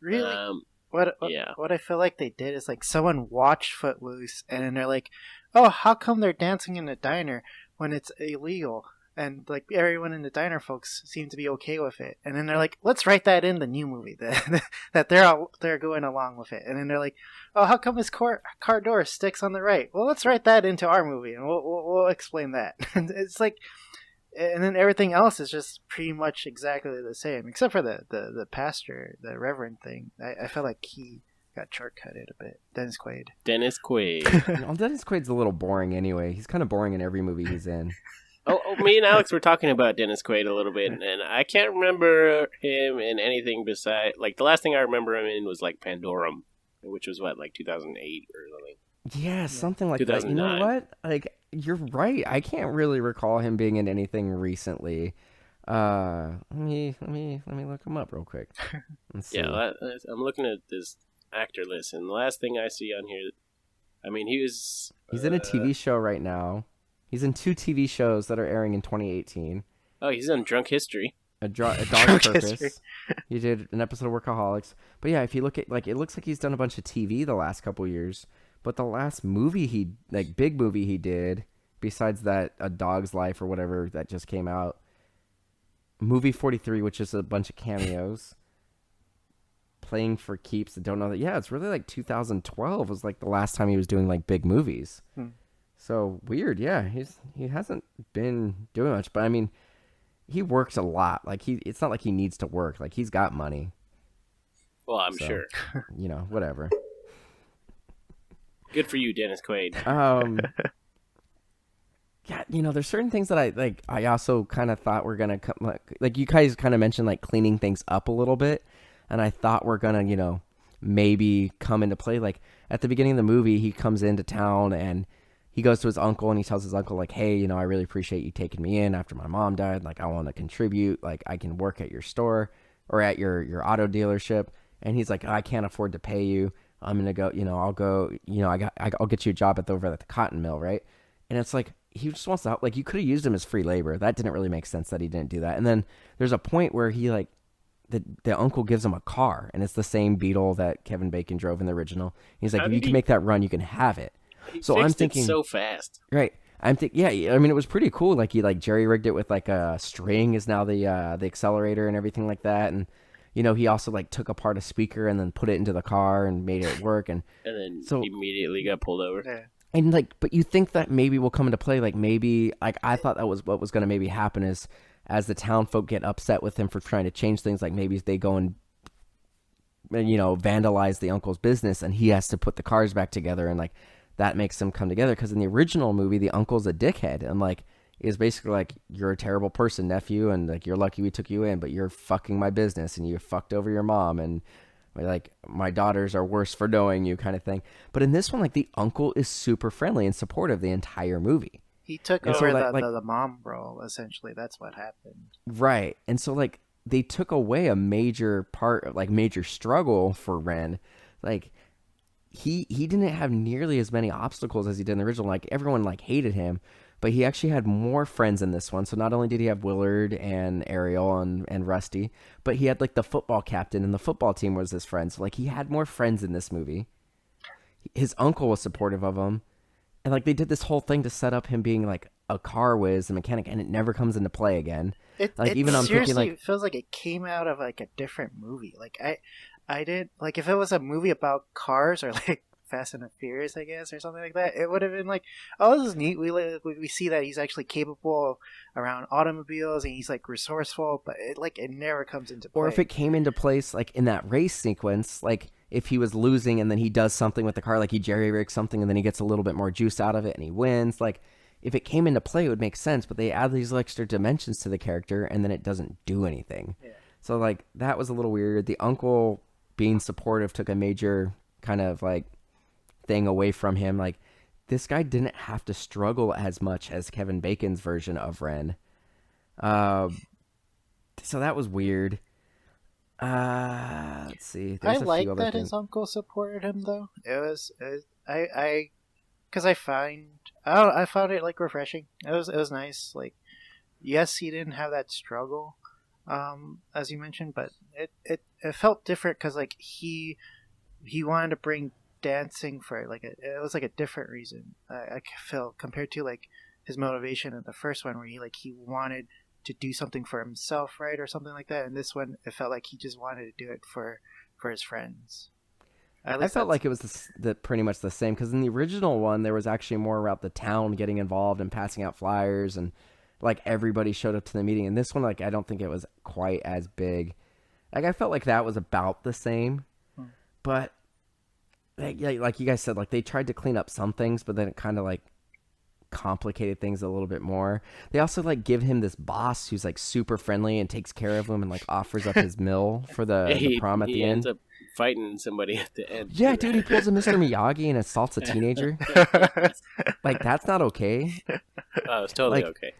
Really? What I feel like they did is like someone watched Footloose and then they're like, oh, how come they're dancing in a diner when it's illegal? And like everyone in the diner folks seem to be okay with it. And then they're like, let's write that in the new movie that they're going along with it. And then they're like, oh, how come his car door sticks on the right? Well, let's write that into our movie and we'll explain that. And it's like, and then everything else is just pretty much exactly the same, except for the pastor, the reverend thing. I felt like he got shortcutted a bit. Dennis Quaid. Dennis Quaid. Dennis Quaid's a little boring anyway. He's kind of boring in every movie he's in. Me and Alex were talking about Dennis Quaid a little bit, and I can't remember him in anything besides, like, the last thing I remember him in was, like, Pandorum, which was, like, 2008 or something. Yeah, something like that. You know what? Like, you're right. I can't really recall him being in anything recently. Let me look him up real quick. Let's see. Yeah, I'm looking at this actor list, and the last thing I see on here, I mean, he's in a TV show right now. He's in 2 TV shows that are airing in 2018. Oh, he's on Drunk History. A Dog's Purpose. He did an episode of Workaholics. But yeah, if you look at, like, it looks like he's done a bunch of TV the last couple years. But the last movie big movie he did, besides that A Dog's Life or whatever that just came out, Movie 43, which is a bunch of cameos. Playing for Keeps. I don't know that. Yeah, it's really like 2012 was like the last time he was doing like big movies. So weird, yeah. He hasn't been doing much, but I mean, he works a lot. Like it's not like he needs to work. Like he's got money. Well, I'm sure. Whatever. Good for you, Dennis Quaid. Yeah, there's certain things that I also kind of thought were gonna come. Like you guys kind of mentioned, like cleaning things up a little bit, and I thought we're gonna, maybe come into play. Like at the beginning of the movie, he comes into town and he goes to his uncle and he tells his uncle, like, hey, I really appreciate you taking me in after my mom died. Like, I want to contribute. Like, I can work at your store or at your auto dealership. And he's like, I can't afford to pay you. I'm going to go, I'll go, I'll get you a job over at the cotton mill, right? And it's like, he just wants to help. Like, you could have used him as free labor. That didn't really make sense that he didn't do that. And then there's a point where he, like, the uncle gives him a car. And it's the same Beetle that Kevin Bacon drove in the original. He's like, if you can make that run, you can have it. So I'm thinking so fast, right? Yeah. I mean, it was pretty cool. Like he jerry rigged it with like a string is now the accelerator and everything like that. And he also like took apart a speaker and then put it into the car and made it work. And then so immediately got pulled over. Yeah. And like, but you think that maybe will come into play? Like maybe like I thought that was what was going to maybe happen is as the town folk get upset with him for trying to change things. Like maybe they go and vandalize the uncle's business and he has to put the cars back together and like. That makes them come together because in the original movie, the uncle's a dickhead and like is basically like, you're a terrible person, nephew, and like you're lucky we took you in, but you're fucking my business and you fucked over your mom and like my daughters are worse for knowing you kind of thing. But in this one, like the uncle is super friendly and supportive the entire movie. He took over the mom role essentially. That's what happened, right? And so like they took away a major part, like major struggle for Ren, like. He didn't have nearly as many obstacles as he did in the original. Like everyone like hated him, but he actually had more friends in this one. So not only did he have Willard and Ariel and Rusty, but he had like the football captain and the football team was his friend. So like he had more friends in this movie. His uncle was supportive of him. And like they did this whole thing to set up him being like a car whiz, a mechanic, and it never comes into play again. It Even I'm thinking like, it feels like it came out of like a different movie. Like I did like if it was a movie about cars or like Fast and the Furious, I guess, or something like that, it would have been like, oh, this is neat. We see that he's actually capable around automobiles and he's like resourceful, but it never comes into play. or if it came into place like in that race sequence, like if he was losing and then he does something with the car, like he jerry-rigs something and then he gets a little bit more juice out of it and he wins, like if it came into play, it would make sense, but they add these extra dimensions to the character and then it doesn't do anything. Yeah. So like that was a little weird. The uncle being supportive took a major kind of like thing away from him. Like this guy didn't have to struggle as much as Kevin Bacon's version of Ren. So that was weird. Let's see. I There's a like few other that things. his uncle supported him though. Because I found it like refreshing. It was nice. Like, yes, he didn't have that struggle, as you mentioned, but it felt different because like he wanted to bring dancing for like it was like a different reason. I felt compared to like his motivation in the first one where he wanted to do something for himself, right, or something like that. And this one, it felt like he just wanted to do it for his friends. I felt like it was pretty much the same because in the original one, there was actually more about the town getting involved and passing out flyers and like everybody showed up to the meeting. And this one, like, I don't think it was quite as big. Like, I felt like that was about the same, but like you guys said, like they tried to clean up some things, but then it kind of like complicated things a little bit more. They also like give him this boss who's like super friendly and takes care of him and like offers up his mill for the prom at the end. Ends up fighting somebody at the end. Yeah, dude, he pulls a Mr. Miyagi and assaults a teenager. Like that's not okay. Oh, it's totally Like, okay.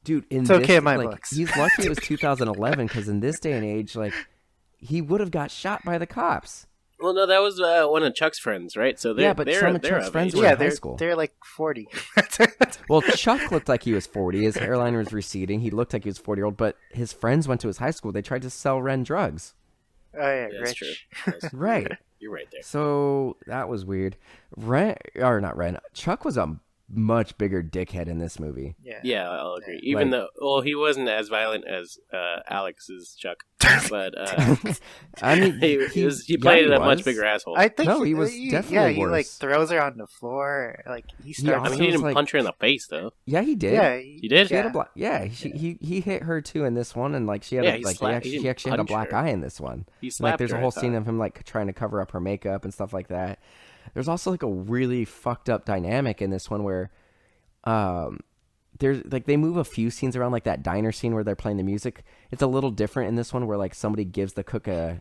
Dude, It's okay in my like, books. He's lucky it was 2011 because in this day and age, like he would have got shot by the cops. Well, no, that was one of Chuck's friends, right? So Yeah, but some of they're Chuck's of friends age. were in high they're school. they're like 40. Well, Chuck looked like he was 40. His hairline was receding. He looked like he was 40-year-old, but his friends went to his high school. They tried to sell Ren drugs. Oh yeah, Yeah, rich. that's true. Right. You're right there. So that was weird. Chuck was a much bigger dickhead in this movie. Yeah. Yeah, I'll agree. Even Like- though, he wasn't as violent as Alex's Chuck, but I mean, he played a much bigger asshole. I think No, he was definitely he like worse. throws her on the floor. Like he Yeah, starts. I mean, so he it's didn't like- punch her in the face though. Yeah, he did. yeah, He did. She had a Yeah. he hit her too in this one, and like she had Yeah, he she actually had a punch black her. eye in this one. He Like slapped there's a her, whole I scene thought. of him like trying to cover up her makeup and stuff like that. There's also like a really fucked up dynamic in this one where there's like they move a few scenes around, like that diner scene where they're playing the music. It's a little different in this one where like somebody gives the cook a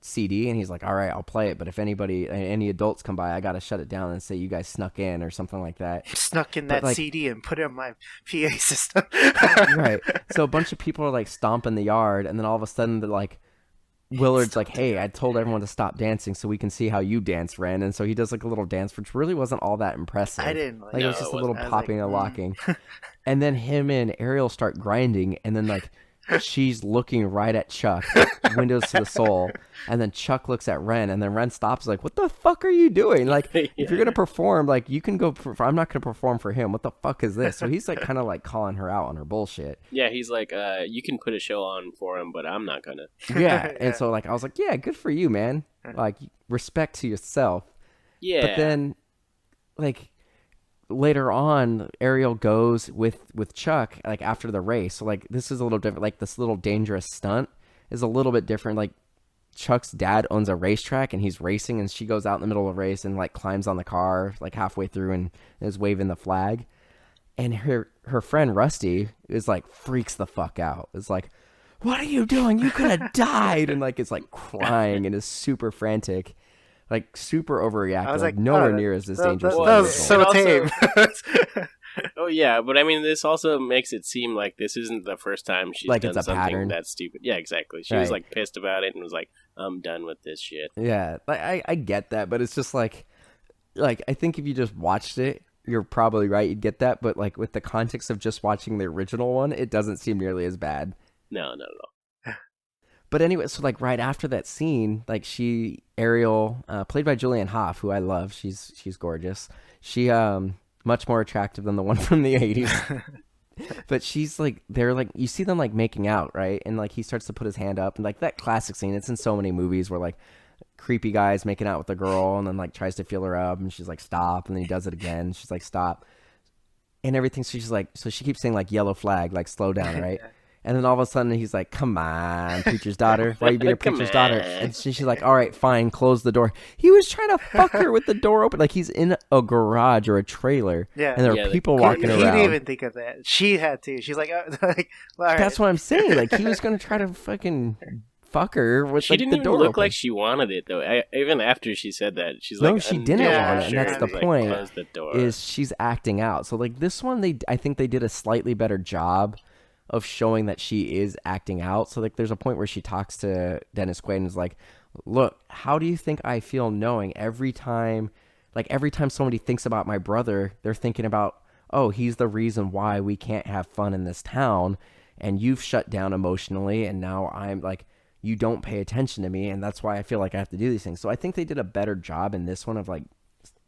CD and he's like, all right, I'll play it, but if any adults come by, I gotta shut it down and say you guys snuck in or something like that. Snuck in But, that like- CD and put it in my PA system. Right. So a bunch of people are like stomping the yard, and then all of a sudden they're like, Willard's like, hey, I told everyone to stop dancing so we can see how you dance, Ren. And so he does like a little dance, which really wasn't all that impressive. I didn't Like it was No, just it a little wasn't. I was popping like, and locking. And then him and Ariel start grinding, and then like she's looking right at Chuck, windows to the soul, and then Chuck looks at Ren, and then Ren stops like, what the fuck are you doing? Like if you're gonna perform, like you can go. I'm not gonna perform for him. What the fuck is this? So he's like kind of like calling her out on her bullshit. Yeah, he's like, you can put a show on for him, but I'm not gonna. Yeah, and so like I was like, yeah, good for you, man. Like respect to yourself. Yeah. But then, like later on, Ariel goes with Chuck like after the race. So like this is a little different. Like this little dangerous stunt is a little bit different. Like Chuck's dad owns a racetrack and he's racing, and she goes out in the middle of the race and like climbs on the car like halfway through and is waving the flag. And her friend Rusty is like freaks the fuck out. It's like, what are you doing? You could have died, and like it's like crying and is super frantic. Like super overreacting, I was like like, nowhere oh, near as this that- dangerous. that- as that the was original. so But tame. Oh yeah, but I mean, this also makes it seem like this isn't the first time she's Like done it's a something pattern. that's stupid. Yeah, exactly. She was Right. like pissed about it and was like, "I'm done with this shit." Yeah, like I get that, but it's just like I think if you just watched it you're probably right. You'd get that, but like with the context of just watching the original one, it doesn't seem nearly as bad. No, not at all. But anyway, so like right after that scene, like Ariel, played by Julianne Hough, who I love. She's gorgeous. She much more attractive than the one from the 80s. But she's like, they're like, you see them like making out, right? And like he starts to put his hand up, and like that classic scene. It's in so many movies where like creepy guy's making out with a girl and then like tries to feel her up, and she's like, stop, and then he does it again. She's like, stop, and everything. So she's like, so she keeps saying like yellow flag, like slow down, right? And then all of a sudden he's like, come on, preacher's daughter. Why you being a preacher's daughter? And she's like, all right, fine, close the door. He was trying to fuck her with the door open. Like he's in a garage or a trailer. Yeah. And there are people walking around. He didn't even think of that. She had to. She's like, like all right. That's what I'm saying. Like he was going to try to fucking fuck her with she like, didn't the even door look open. like she wanted it, though. Even after she said that, she's no, like, she didn't want it. And that's the like, point, close the door. is she's acting out. So like this one, I think they did a slightly better job of showing that she is acting out. So like there's a point where she talks to Dennis Quaid and is like, look, how do you think I feel knowing every time somebody thinks about my brother, they're thinking about, oh, he's the reason why we can't have fun in this town, and you've shut down emotionally, and now I'm like, you don't pay attention to me, and that's why I feel like I have to do these things. So I think they did a better job in this one of like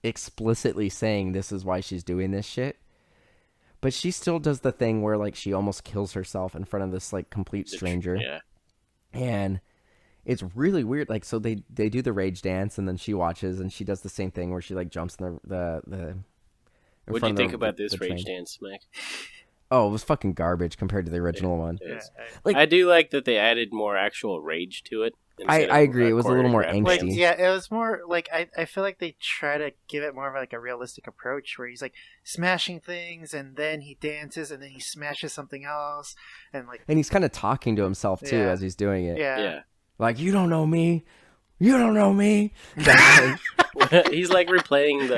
explicitly saying this is why she's doing this shit. But she still does the thing where like she almost kills herself in front of this like complete stranger. Yeah. And it's really weird. Like, so they do the rage dance, and then she watches, and she does the same thing where she like jumps in the what do you think about this rage dance, Mac? Oh, it was fucking garbage compared to the original one. Yeah. Like, I do like that they added more actual rage to it. I agree. It was a little more angsty. Like, yeah, it was more like I feel like they try to give it more of like a realistic approach where he's like smashing things, and then he dances, and then he smashes something else, and he's kind of talking to himself too as he's doing it. Yeah. Like, you don't know me. You don't know me. He's like replaying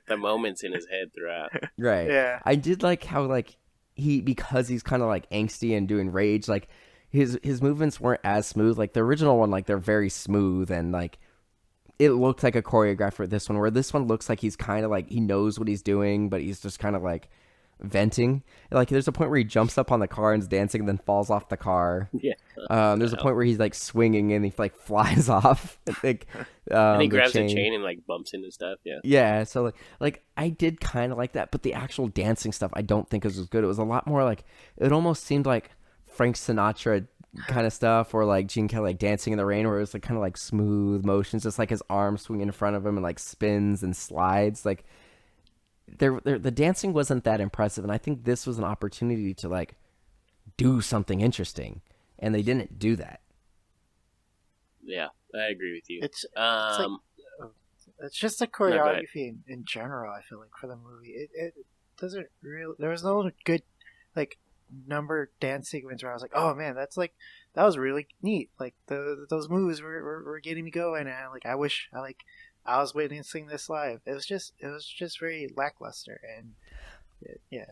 the moments in his head throughout. Right. Yeah. I did like how like because he's kind of like angsty and doing rage, like his movements weren't as smooth. Like the original one, like they're very smooth, and like it looked like a choreographer for this one, where this one looks like he's kind of like he knows what he's doing, but he's just kind of like venting. Like there's a point where he jumps up on the car and is dancing, and then falls off the car. Yeah. There's a point where he's like swinging and he like flies off. I think. And he grabs the chain and like bumps into stuff. Yeah. Yeah. So like I did kind of like that, but the actual dancing stuff I don't think was as good. It was a lot more like, it almost seemed like Frank Sinatra kind of stuff, or like Gene Kelly like Dancing in the Rain, where it was like kind of like smooth motions, just like his arms swing in front of him and like spins and slides. Like the dancing wasn't that impressive, and I think this was an opportunity to like do something interesting, and they didn't do that. Yeah, I agree with you. It's just the choreography in general. I feel like for the movie, it doesn't really. There was no good like number dance sequence where I was like, oh man, that was really neat. Like those moves were getting me going, and like I wish I was witnessing this live. It was just very lackluster, and yeah.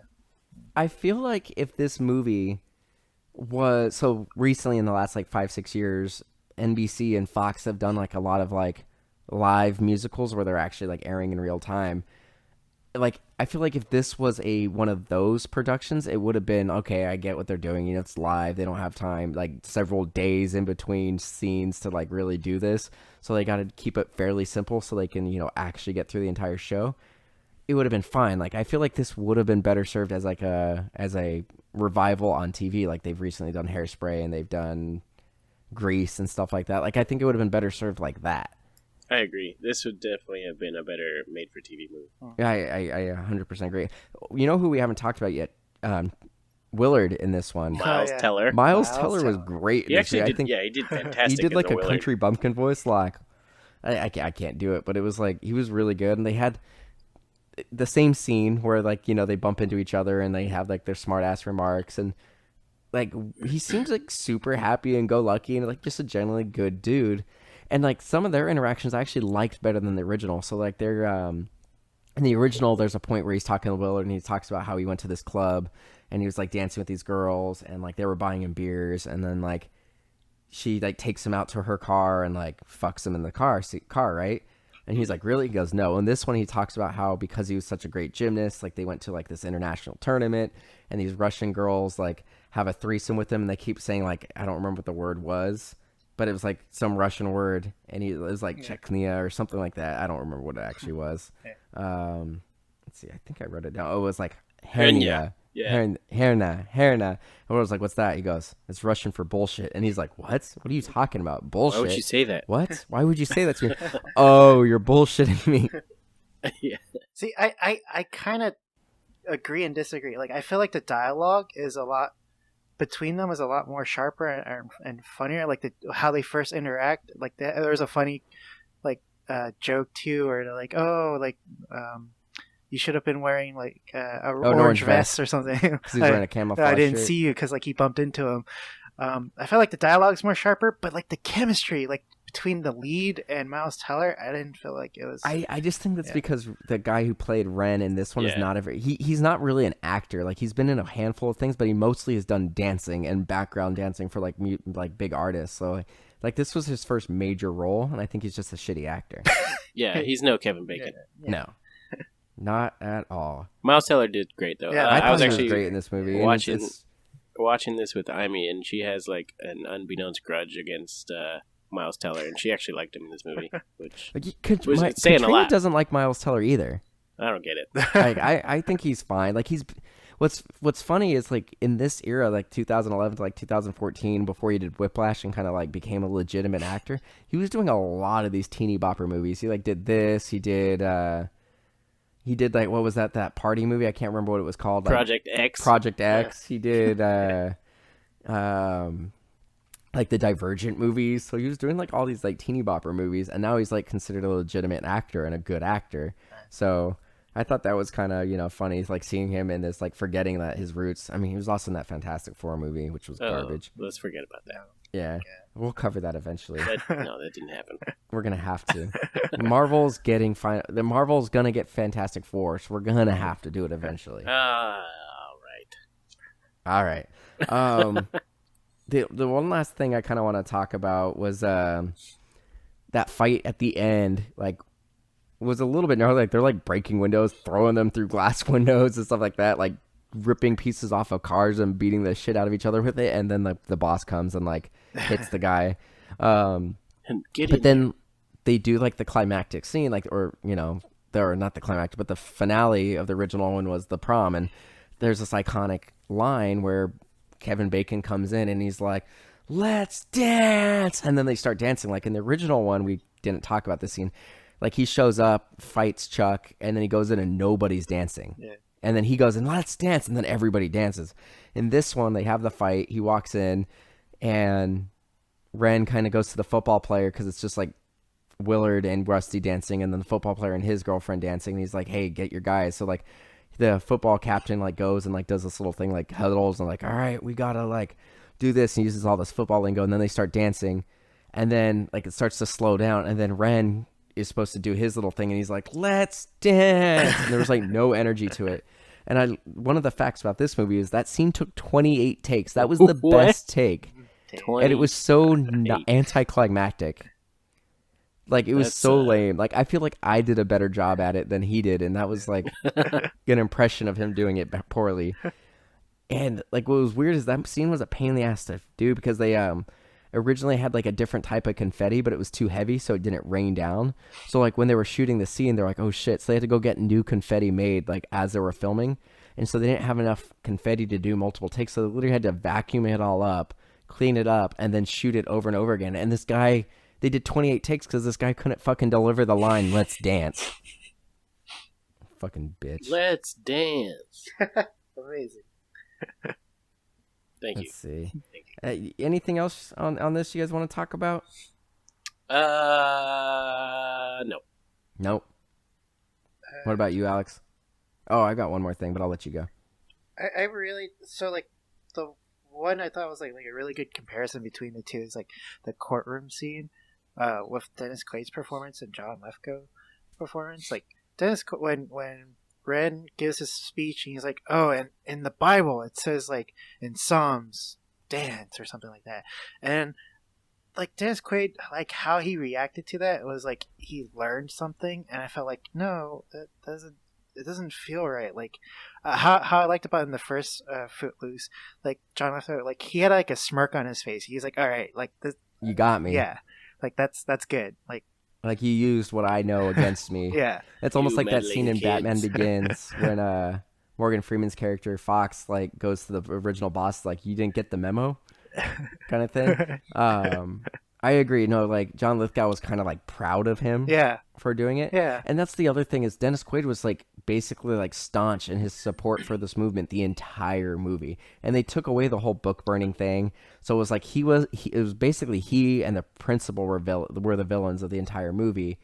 I feel like if this movie was so recently in the last like 5-6 years, NBC and Fox have done like a lot of like live musicals where they're actually like airing in real time. Like I feel like if this was one of those productions, it would have been okay. I get what they're doing. You know, it's live. They don't have time, like several days in between scenes to like really do this. So they got to keep it fairly simple so they can, you know, actually get through the entire show. It would have been fine. Like I feel like this would have been better served as like as a revival on TV. Like they've recently done Hairspray and they've done Grease and stuff like that. Like I think it would have been better served like that. I agree. This would definitely have been a better made-for-TV movie. Yeah, I 100% agree. You know who we haven't talked about yet? Willard in this one. Miles Teller. Miles Teller was great. He actually did, he did fantastic. He did like a Willard. country bumpkin voice. Like, I can't do it, but it was like, he was really good. And they had the same scene where like, you know, they bump into each other and they have like their smart ass remarks. And like, he seems like super happy and go lucky and like just a generally good dude. And like some of their interactions I actually liked better than the original. So like they're in the original, there's a point where he's talking to Willard and he talks about how he went to this club and he was like dancing with these girls and like they were buying him beers, and then like she like takes him out to her car and like fucks him in the car, right? And he's like, really? He goes, no. And this one, he talks about how because he was such a great gymnast, like they went to like this international tournament, and these Russian girls like have a threesome with him, and they keep saying like, I don't remember what the word was, but it was like some Russian word, and it was like Chechnya or something like that. I don't remember what it actually was. Let's see, I think I wrote it down. Oh, it was like hernia. Yeah. Herna. And I was like, what's that? He goes, it's Russian for bullshit. And he's like, what? What are you talking about? Bullshit? Why would you say that? What? Why would you say that to me? Oh, you're bullshitting me. Yeah. See, I kind of agree and disagree. Like, I feel like the dialogue is a lot between them is a lot more sharper and funnier. Like how they first interact. Like there's a funny like joke too, or they're like, oh, like you should have been wearing like an orange vest or something. Because he's wearing a camouflage I didn't shirt. see you because like he bumped into him. I feel like the dialogue's more sharper, but like the chemistry, like between the lead and Miles Teller, I didn't feel like it was. I just think that's because the guy who played Ren in this one is not he's not really an actor. Like he's been in a handful of things, but he mostly has done dancing and background dancing for like big artists. So like this was his first major role, and I think he's just a shitty actor. Yeah, he's no Kevin Bacon. Yeah. No, not at all. Miles Teller did great though. Yeah, I was thought he actually was great in this movie. watching this with Amy, and she has like an unbeknownst grudge against Miles Teller, and she actually liked him in this movie, which was saying a lot. Doesn't like Miles Teller either. I don't get it. Like, I think he's fine. Like what's funny is like in this era, like 2011 to like 2014, before he did Whiplash and kind of like became a legitimate actor, he was doing a lot of these teeny bopper movies. He like did this. He did like, what was that party movie? I can't remember what it was called. Project X. Project X. Yeah. He did like the Divergent movies. So he was doing like all these like teeny bopper movies, and now he's like considered a legitimate actor and a good actor. So I thought that was kind of, funny, like seeing him in this, like forgetting that his roots. I mean, he was also in that Fantastic Four movie, which was garbage. Let's forget about that. Yeah. We'll cover that eventually. No, that didn't happen. We're going to have to. Marvel's going to get Fantastic Four, so we're going to have to do it eventually. All right. The one last thing I kind of want to talk about was that fight at the end, like, was a little bit gnarly. Like, they're like breaking windows, throwing them through glass windows and stuff like that, like ripping pieces off of cars and beating the shit out of each other with it. And then the boss comes and like hits the guy. But then they do like the climactic scene, like, or they're not the climactic, but the finale of the original one was the prom, and there's this iconic line where Kevin Bacon comes in and he's like, "Let's dance," and then they start dancing. Like in the original one, we didn't talk about this scene. Like he shows up, fights Chuck, and then he goes in and nobody's dancing. Yeah. And then he goes in, "Let's dance," and then everybody dances. In this one, they have the fight. He walks in, and Ren kind of goes to the football player because it's just like Willard and Rusty dancing, and then the football player and his girlfriend dancing. And he's like, "Hey, get your guys." So like the football captain like goes and like does this little thing, like huddles and like, "All right, we gotta like do this," and uses all this football lingo. And then they start dancing, and then like it starts to slow down, and then Ren is supposed to do his little thing, and he's like, "Let's dance," and there was like no energy to it. And one of the facts about this movie is that scene took 28 takes. That was the best take. And it was so anticlimactic. Like, it was so lame. Like, I feel like I did a better job at it than he did, and that was like an impression of him doing it poorly. And like, what was weird is that scene was a pain in the ass to do because they originally had like a different type of confetti, but it was too heavy, so it didn't rain down. So like when they were shooting the scene, they're like, "Oh shit!" So they had to go get new confetti made like as they were filming, and so they didn't have enough confetti to do multiple takes. So they literally had to vacuum it all up, clean it up, and then shoot it over and over again. And this guy, they did 28 takes because this guy couldn't fucking deliver the line, "Let's dance." Fucking bitch. Let's dance. Amazing. Thank you. Let's see. Anything else on this you guys want to talk about? No. Nope. What about you, Alex? Oh, I got one more thing, but I'll let you go. I really, so like the one I thought was like a really good comparison between the two is like the courtroom scene with Dennis Quaid's performance and John Lithgow performance. Like when Ren gives his speech and he's like, "Oh, and in the Bible it says like in Psalms, dance," or something like that. And like Dennis Quaid, like how he reacted to that was like he learned something, and I felt like no, it doesn't feel right. Like how I liked about in the first Footloose, like John Lithgow, like he had like a smirk on his face. He's like, all right, like this, You got me. yeah, like that's good. Like you used what I know against me. Yeah, It's almost You like that meddling scene in kids. Batman Begins when Morgan Freeman's character Fox like goes to the original boss, like, you didn't get the memo, kind of thing. I agree. No, like John Lithgow was kind of like proud of him yeah, for doing it. yeah. And that's the other thing is Dennis Quaid was like basically like staunch in his support for this movement the entire movie. And they took away the whole book burning thing. So it was like it was basically he and the principal were the villains of the entire movie.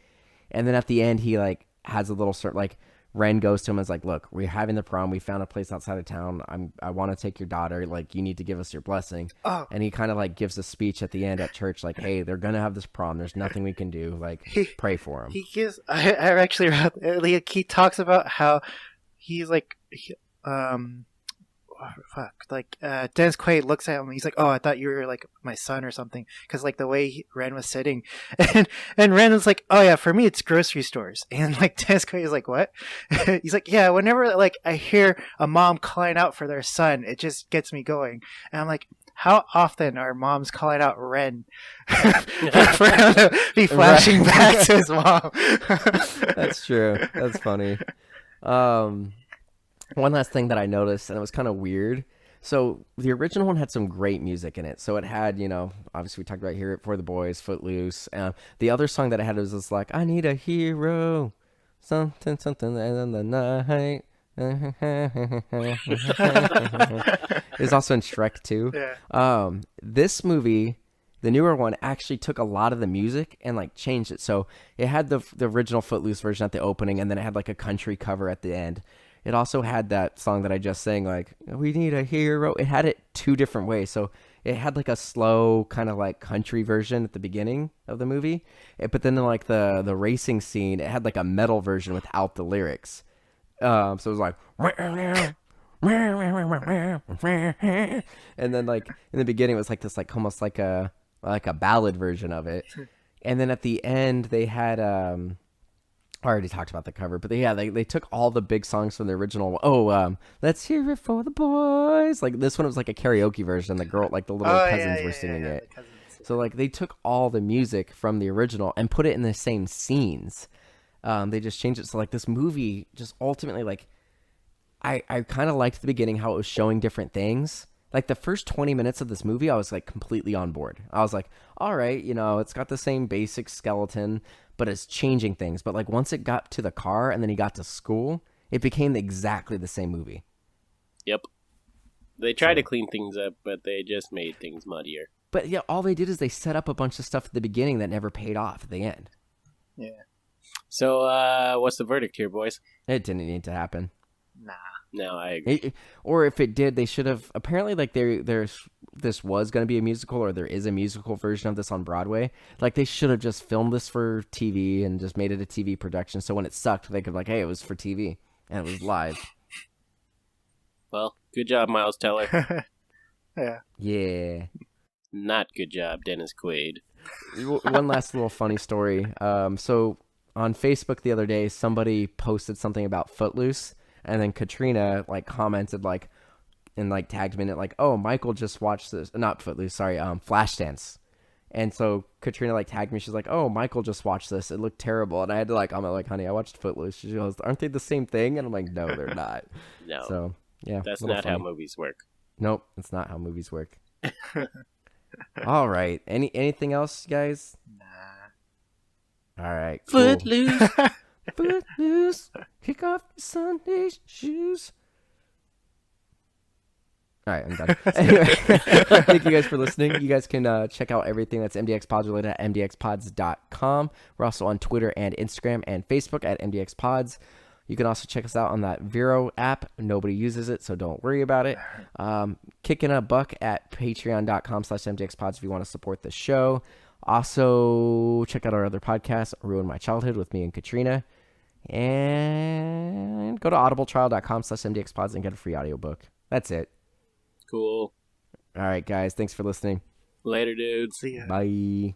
And then at the end he like has a little sort like Ren goes to him and is like, look, we're having the prom. We found a place outside of town. I want to take your daughter. Like, you need to give us your blessing. Oh. And he kind of like gives a speech at the end at church, like, hey, they're going to have this prom. There's nothing we can do. Like, pray for him. He gives. I actually read. He talks about how he's like, like Dennis Quaid looks at him. He's like, "Oh, I thought you were like my son or something," because like the way Ren was sitting, and Ren was like, "Oh yeah, for me it's grocery stores," and like Dennis Quaid is like, "What?" He's like, "Yeah, whenever like I hear a mom calling out for their son, it just gets me going," and I'm like. How often are moms calling out Ren for him to be flashing back to his mom? That's true. That's funny. One last thing that I noticed, and it was kind of weird. So the original one had some great music in it. So it had, obviously we talked about Hear It For the Boys, Footloose. The other song that it had was just like, I need a hero, something, and then the night. It's also in Shrek 2. Yeah. This movie, the newer one, actually took a lot of the music and like changed it. So it had the original Footloose version at the opening, and then it had like a country cover at the end. It also had that song that I just sang, like, we need a hero. It had it two different ways. So it had like a slow kind of like country version at the beginning of the movie. But then like the racing scene, it had like a metal version without the lyrics. So it was like, and then like in the beginning it was like this like almost like a ballad version of it. And then at the end they had I already talked about the cover, but they took all the big songs from the original. Let's hear it for the boys. Like this one was like a karaoke version. The girl, like the little cousins were singing it. So like they took all the music from the original and put it in the same scenes. They just changed it. So like this movie just ultimately like I kind of liked the beginning how it was showing different things. Like the first 20 minutes of this movie, I was like completely on board. I was like, all right, it's got the same basic skeleton, but it's changing things. But like once it got to the car and then he got to school, it became exactly the same movie. Yep. They tried to clean things up, but they just made things muddier. But yeah, all they did is they set up a bunch of stuff at the beginning that never paid off at the end. Yeah. So, what's the verdict here, boys? It didn't need to happen. Nah. No, I agree. Or if it did, they should have. Apparently, like this was going to be a musical, or there is a musical version of this on Broadway. Like they should have just filmed this for TV and just made it a TV production. So when it sucked, they could like, hey, it was for TV and it was live. Well, good job, Miles Teller. Yeah. Yeah. Not good job, Dennis Quaid. One last little funny story. So on Facebook the other day, somebody posted something about Footloose, and then Katrina like commented like and like tagged me in it like, oh, Michael just watched this, not Footloose, sorry, Flashdance. And so Katrina like tagged me. She's like, oh, Michael just watched this. It looked terrible. And I had to like comment like, honey, I watched Footloose. She goes, aren't they the same thing? And I'm like, no, they're not. No. So yeah, that's not how movies work. Nope, it's not how movies work. All right. Anything else, guys? Nah. All right. Cool. Footloose. Footloose. Kick off your Sunday shoes. All right, I'm done. Anyway, thank you guys for listening. You guys can check out everything that's MDXpods related at MDXpods.com. We're also on Twitter and Instagram and Facebook at MDXpods. You can also check us out on that Vero app. Nobody uses it, so don't worry about it. Kicking a buck at patreon.com/MDXpods if you want to support the show. Also, check out our other podcast, Ruin My Childhood, with me and Katrina. And go to audibletrial.com/MDXpods and get a free audiobook. That's it. Cool. All right, guys. Thanks for listening. Later, dudes. See ya. Bye.